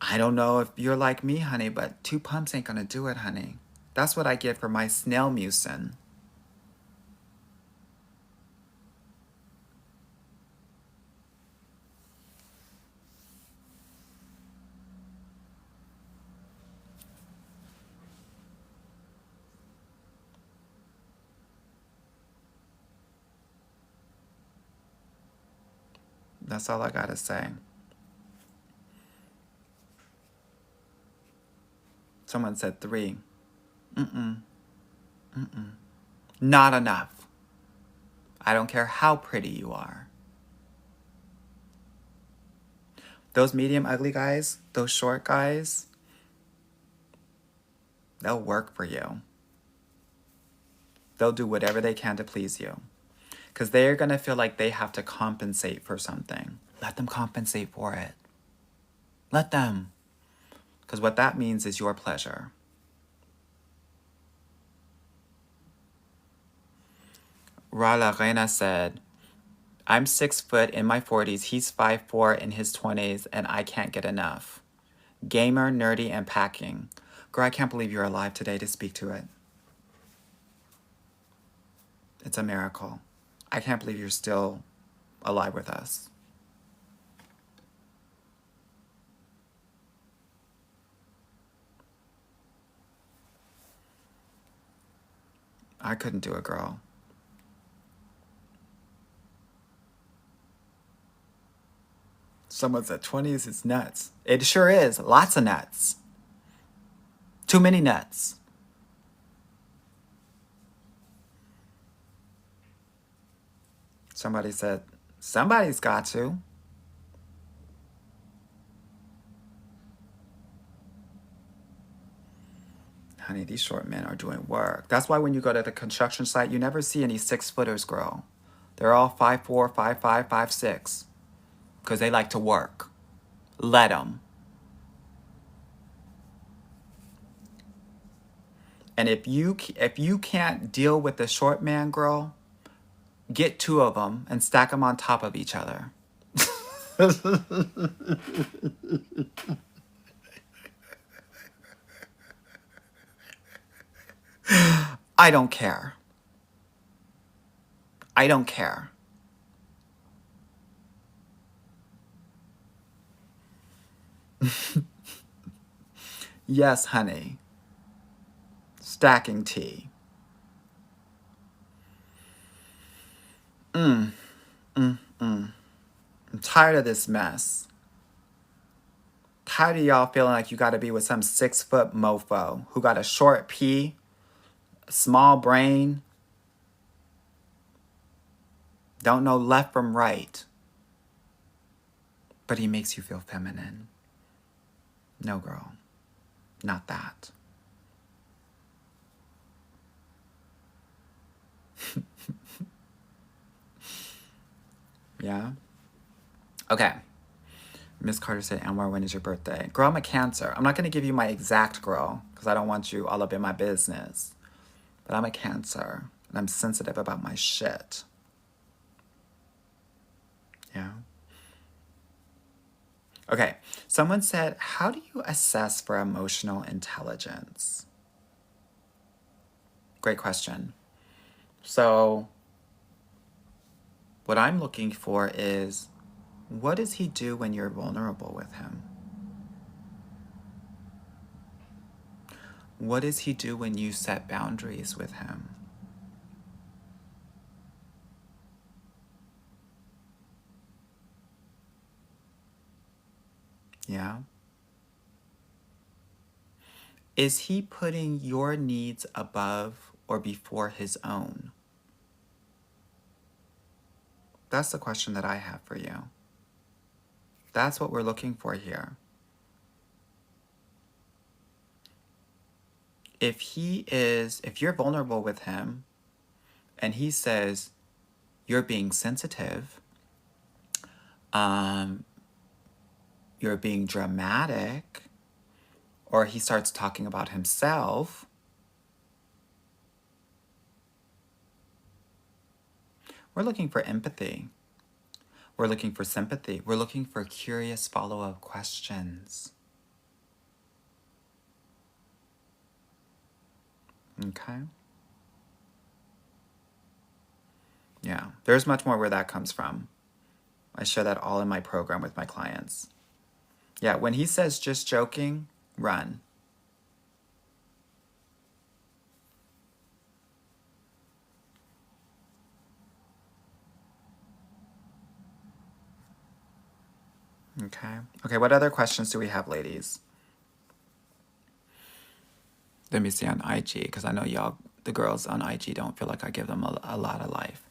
I don't know if you're like me, honey, but 2 pumps ain't gonna do it, honey. That's what I get for my snail mucin. That's all I gotta say. Someone said 3. Not enough. I don't care how pretty you are. Those medium ugly guys, those short guys, they'll work for you. They'll do whatever they can to please you. Because they're going to feel like they have to compensate for something. Let them compensate for it. Let them. Because what that means is your pleasure. Rala Reina said, I'm 6 foot in my 40s. He's 5'4" in his 20s, and I can't get enough. Gamer, nerdy, and packing. Girl, I can't believe you're alive today to speak to it. It's a miracle. I can't believe you're still alive with us. I couldn't do it, girl. Someone said 20s is nuts. It sure is. Lots of nuts. Too many nuts. Somebody said, somebody's got to. Honey, these short men are doing work. That's why when you go to the construction site, you never see any 6-footers, girl. They're all 5'4", 5'5", 5'6", because they like to work. Let them. And if you can't deal with the short man, girl, get 2 of them and stack them on top of each other. I don't care. I don't care. Yes, honey. Stacking tea. Mm, I'm tired of this mess. Tired of y'all feeling like you gotta be with some 6-foot mofo who got a short pee, small brain, don't know left from right, but he makes you feel feminine. No, girl, not that. Yeah? Okay. Miss Carter said, Anwar, when is your birthday? Girl, I'm a Cancer. I'm not going to give you my exact girl because I don't want you all up in my business. But I'm a Cancer and I'm sensitive about my shit. Yeah. Okay. Someone said, how do you assess for emotional intelligence? Great question. So, what I'm looking for is, what does he do when you're vulnerable with him? What does he do when you set boundaries with him? Yeah. Is he putting your needs above or before his own? That's the question that I have for you. That's what we're looking for here. If you're vulnerable with him and he says, you're being sensitive, um, you're being dramatic, or he starts talking about himself, we're looking for empathy. We're looking for sympathy. We're looking for curious follow-up questions. Okay? Yeah, there's much more where that comes from. I share that all in my program with my clients. Yeah, when he says just joking, run. Okay. Okay, what other questions do we have, ladies? Let me see on IG, because I know y'all, the girls on IG, don't feel like I give them a lot of life.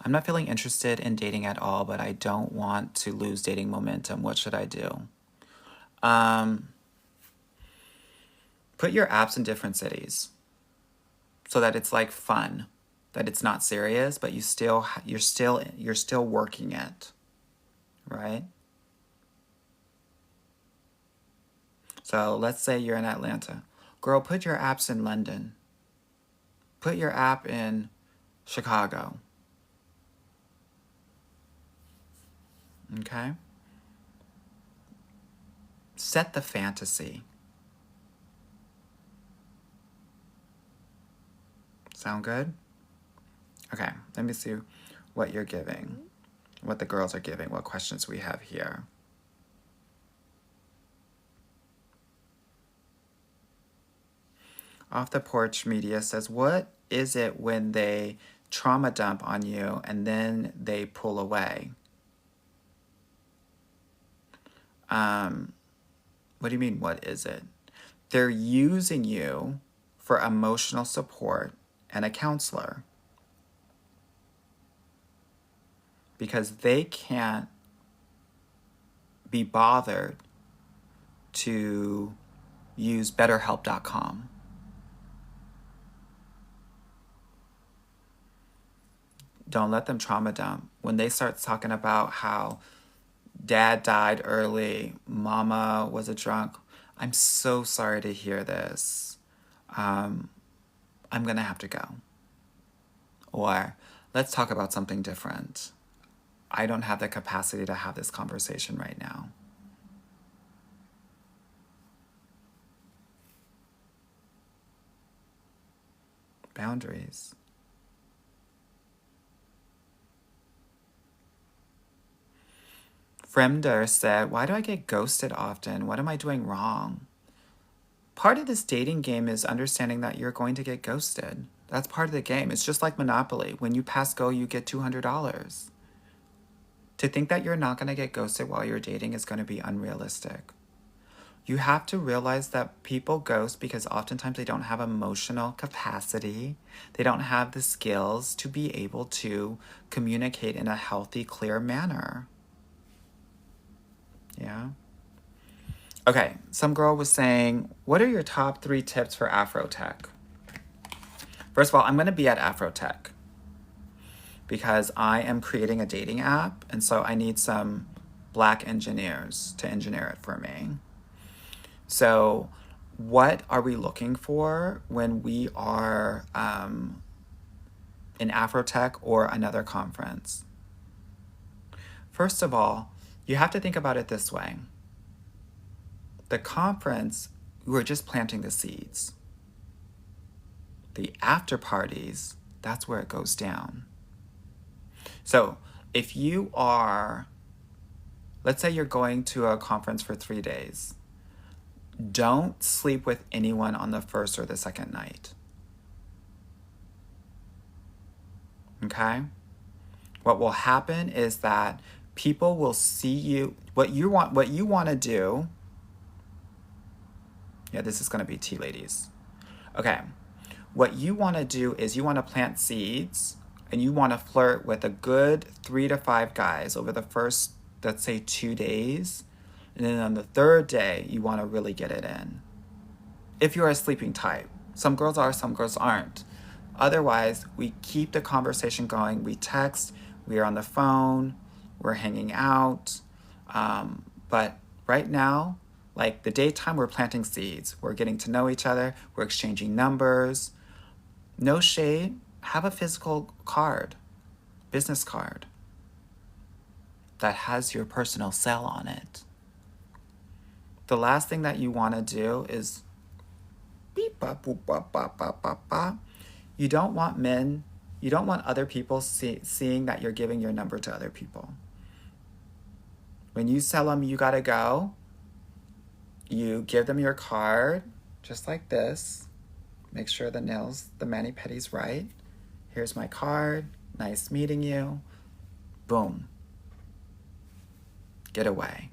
I'm not feeling interested in dating at all, but I don't want to lose dating momentum. What should I do? Put your apps in different cities so that it's like fun, that it's not serious, but you're still working it, right? So let's say you're in Atlanta. Girl, put your apps in London. Put your app in Chicago. Okay? Set the fantasy. Sound good? Okay, let me see what you're giving, what the girls are giving, what questions we have here. Off the Porch Media says, what is it when they trauma dump on you and then they pull away? What do you mean, what is it? They're using you for emotional support and a counselor because they can't be bothered to use betterhelp.com. Don't let them trauma dump. When they start talking about how dad died early, mama was a drunk, I'm so sorry to hear this. I'm going to have to go. Or let's talk about something different. I don't have the capacity to have this conversation right now. Boundaries. Fremder said, why do I get ghosted often? What am I doing wrong? part of this dating game is understanding that you're going to get ghosted. That's part of the game. It's just like Monopoly. When you pass go, you get $200. To think that you're not going to get ghosted while you're dating is going to be unrealistic. You have to realize that people ghost because oftentimes they don't have emotional capacity. They don't have the skills to be able to communicate in a healthy, clear manner. Yeah. Okay, some girl was saying, what are your top 3 tips for Afrotech? First of all, I'm going to be at Afrotech because I am creating a dating app, and so I need some Black engineers to engineer it for me. So what are we looking for when we are in Afrotech or another conference? First of all, you have to think about it this way. The conference, we're just planting the seeds. The after parties, that's where it goes down. So if you are, let's say you're going to a conference for 3 days, don't sleep with anyone on the first or the second night. Okay? What will happen is that people will see you, what you want to do. Yeah, this is going to be tea, ladies. Okay. What you want to do is you want to plant seeds and you want to flirt with a good 3 to 5 guys over the first, let's say, 2 days. And then on the 3rd day, you want to really get it in. If you're a sleeping type. Some girls are, some girls aren't. Otherwise, we keep the conversation going. We text, we are on the phone, we're hanging out. But right now, like the daytime, we're planting seeds. We're getting to know each other. We're exchanging numbers. No shade. Have a physical card, business card, that has your personal cell on it. The last thing that you want to do is beep, bop, boop, bop, bop, bop, bop, bop. You don't want other people seeing that you're giving your number to other people. When you tell them you gotta go, you give them your card, just like this. Make sure the nails, the mani-pedi's right. Here's my card. Nice meeting you. Boom. Get away.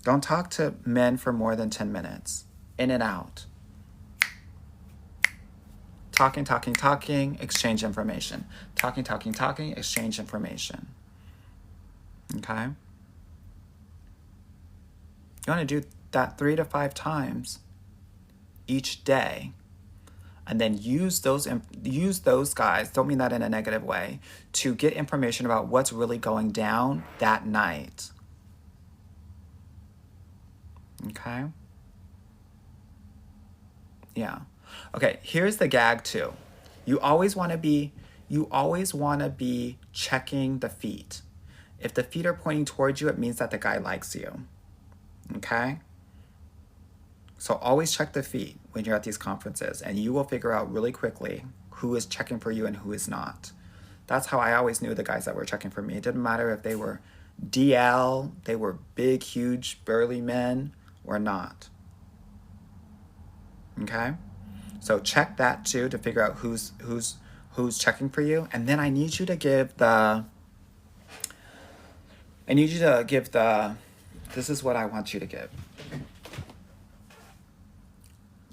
Don't talk to men for more than 10 minutes. In and out. Talking, exchange information. Talking, exchange information. Okay? You want to do that 3 to 5 times each day, and then use those guys, don't mean that in a negative way, to get information about what's really going down that night. Okay? Yeah. Okay, here's the gag too. You always want to be checking the feet. If the feet are pointing towards you, it means that the guy likes you. Okay? So always check the feet when you're at these conferences, and you will figure out really quickly who is checking for you and who is not. That's how I always knew the guys that were checking for me. It didn't matter if they were DL, they were big, huge, burly men, or not. Okay? So check that too to figure out who's checking for you. And then I need you to give this is what I want you to give.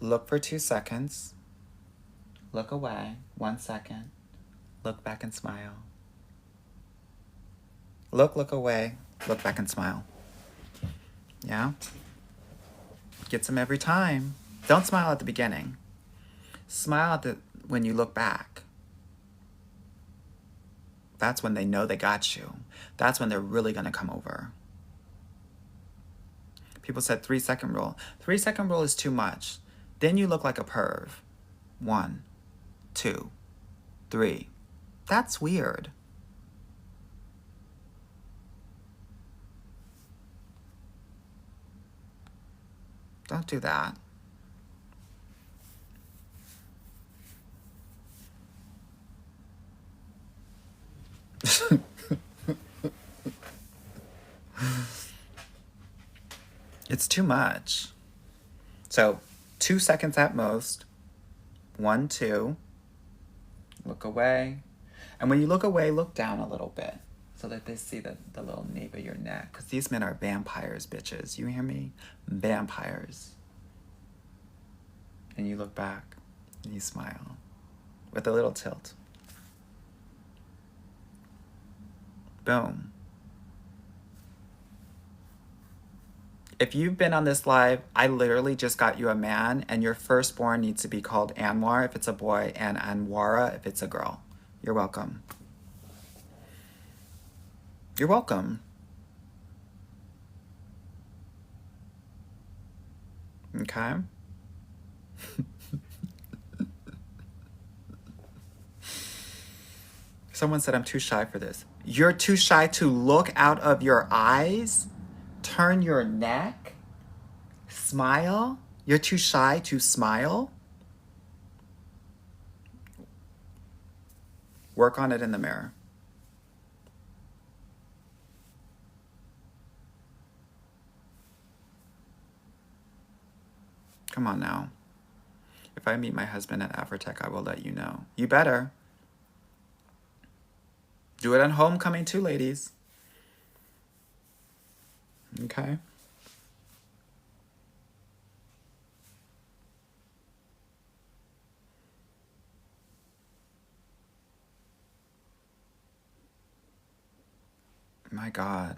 Look for 2 seconds. Look away, 1 second. Look back and smile. Look away, look back and smile. Yeah? Get some every time. Don't smile at the beginning. Smile when you look back. That's when they know they got you. That's when they're really going to come over. People said 3-second rule. 3-second rule is too much. Then you look like a perv. 1, 2, 3. That's weird. Don't do that. It's too much. So 2 seconds at most. 1, 2. Look away. And when you look away, look down a little bit so that they see the little nape of your neck. Because these men are vampires, bitches. You hear me? Vampires. And you look back and you smile with a little tilt. Boom. If you've been on this live, I literally just got you a man, and your firstborn needs to be called Anwar if it's a boy, and Anwara if it's a girl. You're welcome. You're welcome. Okay? Someone said I'm too shy for this. You're too shy to look out of your eyes? Turn your neck? Smile? You're too shy to smile? Work on it in the mirror. Come on now. If I meet my husband at Afrotech, I will let you know. You better. Do it on homecoming too, ladies. Okay? My God.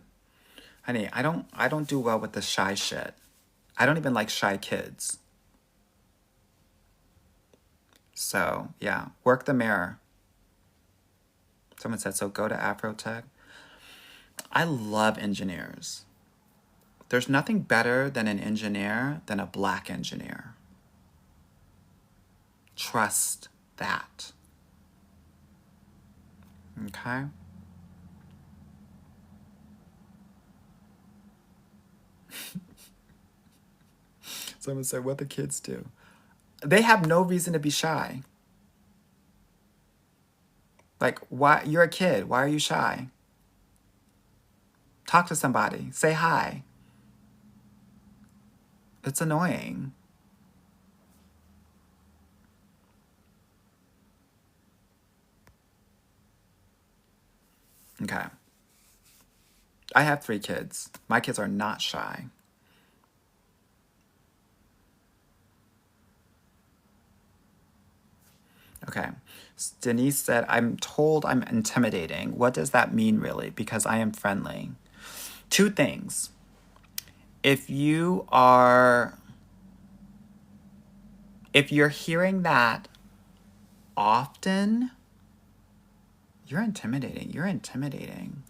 Honey, I don't do well with the shy shit. I don't even like shy kids. So, yeah, work the mirror. Someone said, so go to Afrotech. I love engineers. There's nothing better than an engineer than a black engineer. Trust that. Okay? Someone said, what the kids do? They have no reason to be shy. Like, why? You're a kid. Why are you shy? Talk to somebody. Say hi. It's annoying. Okay. I have 3 kids. My kids are not shy. Okay. Denise said, I'm told I'm intimidating. What does that mean, really? Because I am friendly. 2 things. If you're hearing that often, you're intimidating. You're intimidating.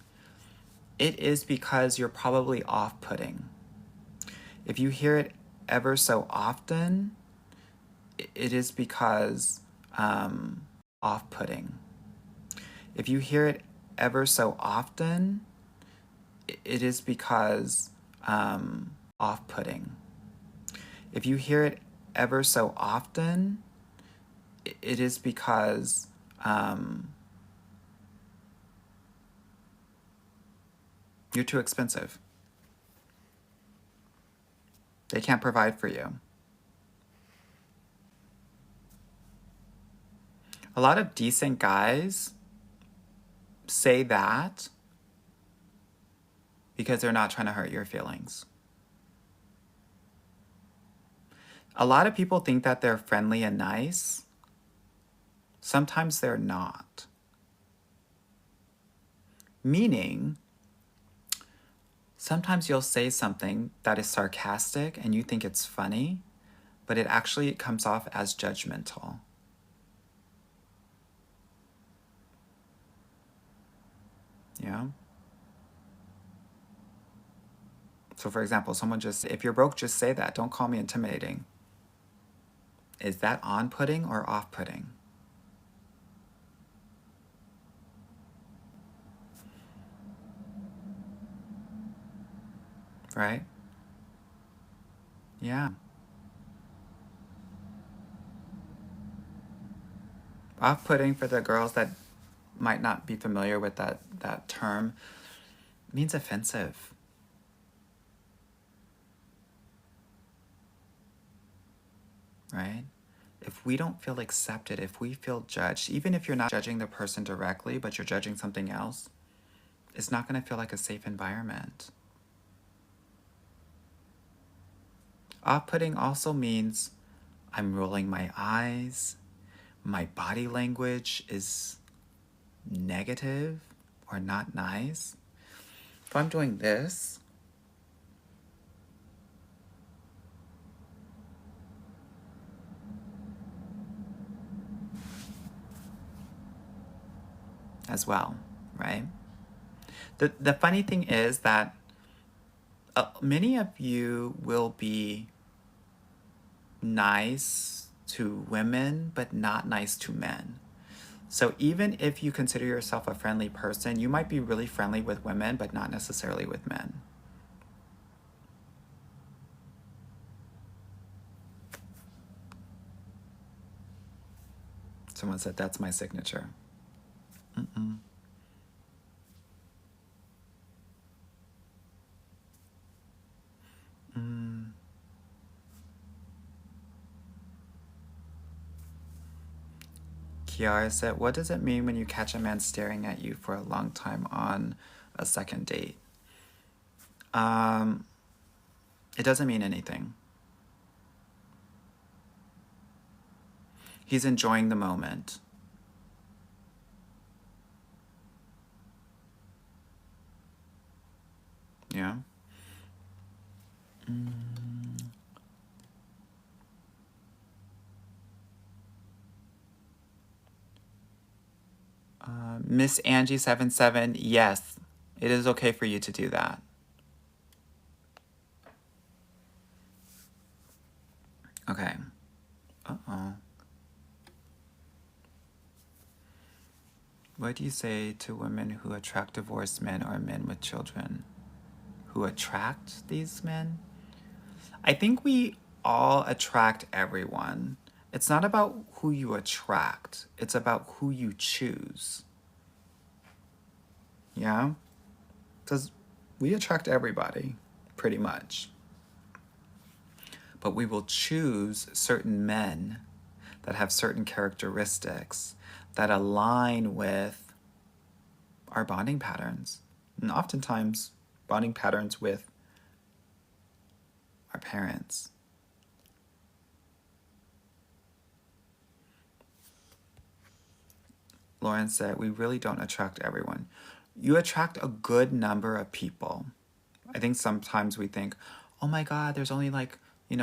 It is because you're probably off-putting. If you hear it ever so often, it is because off-putting. If you hear it ever so often, it is because off-putting. If you hear it ever so often, it is because you're too expensive. They can't provide for you. A lot of decent guys say that because they're not trying to hurt your feelings. A lot of people think that they're friendly and nice. Sometimes they're not. Meaning, sometimes you'll say something that is sarcastic and you think it's funny, but it actually comes off as judgmental. Yeah? So for example, if you're broke, just say that. Don't call me intimidating. Is that on-putting or off-putting? Right? Yeah. Off-putting, for the girls that might not be familiar with that term, means offensive. right? If we don't feel accepted, if we feel judged, even if you're not judging the person directly, but you're judging something else, it's not going to feel like a safe environment. Off-putting also means I'm rolling my eyes, my body language is negative or not nice. If I'm doing this, as well, right? The funny thing is that many of you will be nice to women, but not nice to men. So even if you consider yourself a friendly person, you might be really friendly with women, but not necessarily with men. Someone said, that's my signature. Mm-mm. Mm. Kiara said, what does it mean when you catch a man staring at you for a long time on a second date? It doesn't mean anything. He's enjoying the moment. Yeah. Miss Angie77, yes, it is okay for you to do that. Okay. Uh-oh. What do you say to women who attract divorced men or men with children? Who attract these men? I think we all attract everyone. It's not about who you attract. It's about who you choose. Yeah? Because we attract everybody, pretty much. But we will choose certain men that have certain characteristics that align with our bonding patterns. And oftentimes, bonding patterns with our parents. Lauren said, we really don't attract everyone. You attract a good number of people. I think sometimes we think, oh my God, there's only like, I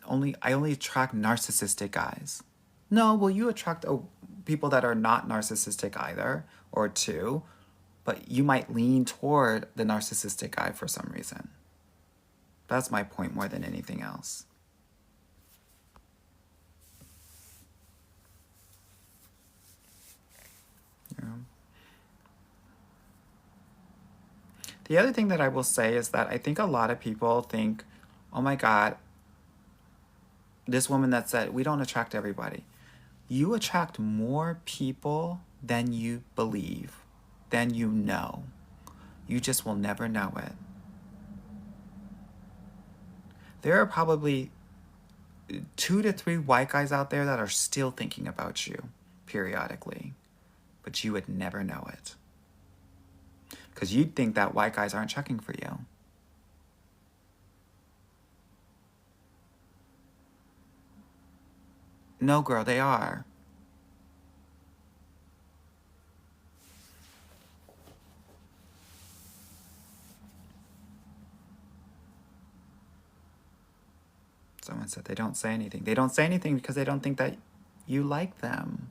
only attract narcissistic guys. No, well, you attract people that are not narcissistic either, or two, but you might lean toward the narcissistic guy for some reason. That's my point more than anything else. Yeah. The other thing that I will say is that I think a lot of people think, oh my God, this woman that said, we don't attract everybody. You attract more people than you believe, than you know. You just will never know it. There are probably 2 to 3 white guys out there that are still thinking about you periodically, but you would never know it. Because you'd think that white guys aren't checking for you. No, girl, they are. Someone said they don't say anything. They don't say anything because they don't think that you like them.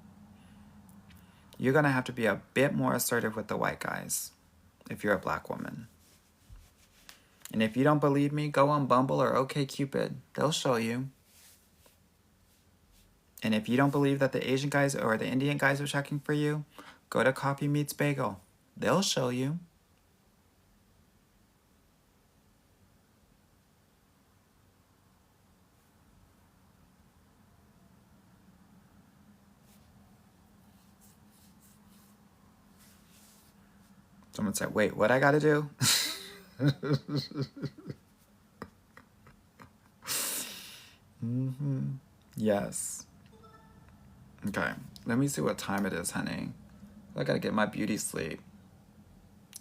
You're going to have to be a bit more assertive with the white guys if you're a black woman. And if you don't believe me, go on Bumble or OkCupid. They'll show you. And if you don't believe that the Asian guys or the Indian guys are checking for you, go to Coffee Meets Bagel. They'll show you. Someone said, wait, what I gotta do? Mm-hmm. Yes. Okay. Let me see what time it is, honey. I gotta get my beauty sleep.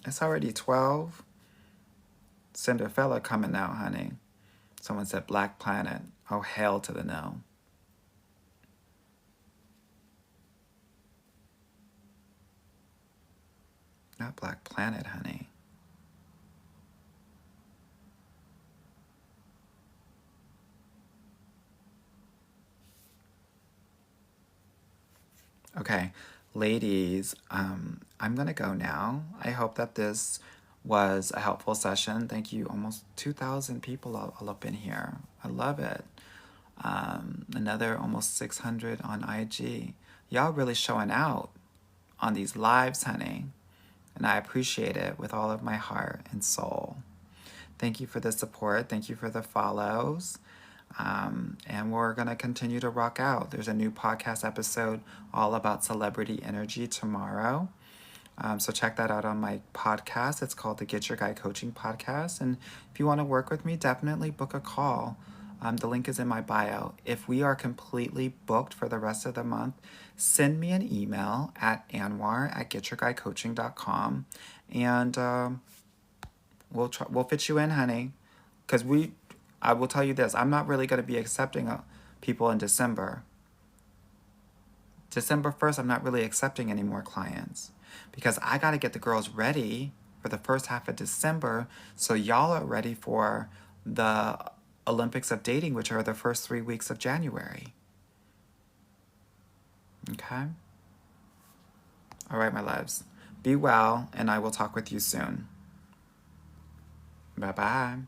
It's already 12. Cinderella coming out, honey. Someone said Black Planet. Oh, hell to the no. Not Black Planet, honey. Okay, ladies, I'm gonna go now. I hope that this was a helpful session. Thank you. Almost 2,000 people all up in here. I love it. Another almost 600 on IG. Y'all really showing out on these lives, honey. And I appreciate it with all of my heart and soul. Thank you for the support. Thank you for the follows. And we're going to continue to rock out. There's a new podcast episode all about celebrity energy tomorrow. So check that out on my podcast. It's called the Get Your Guy Coaching Podcast. And if you want to work with me, definitely book a call. The link is in my bio. If we are completely booked for the rest of the month, send me an email at anwar@getyourguycoaching.com. And we'll fit you in, honey. Because I will tell you this, I'm not really going to be accepting people in December. December 1st, I'm not really accepting any more clients because I got to get the girls ready for the first half of December so y'all are ready for the Olympics of dating, which are the first 3 weeks of January. Okay? All right, my loves. Be well, and I will talk with you soon. Bye-bye.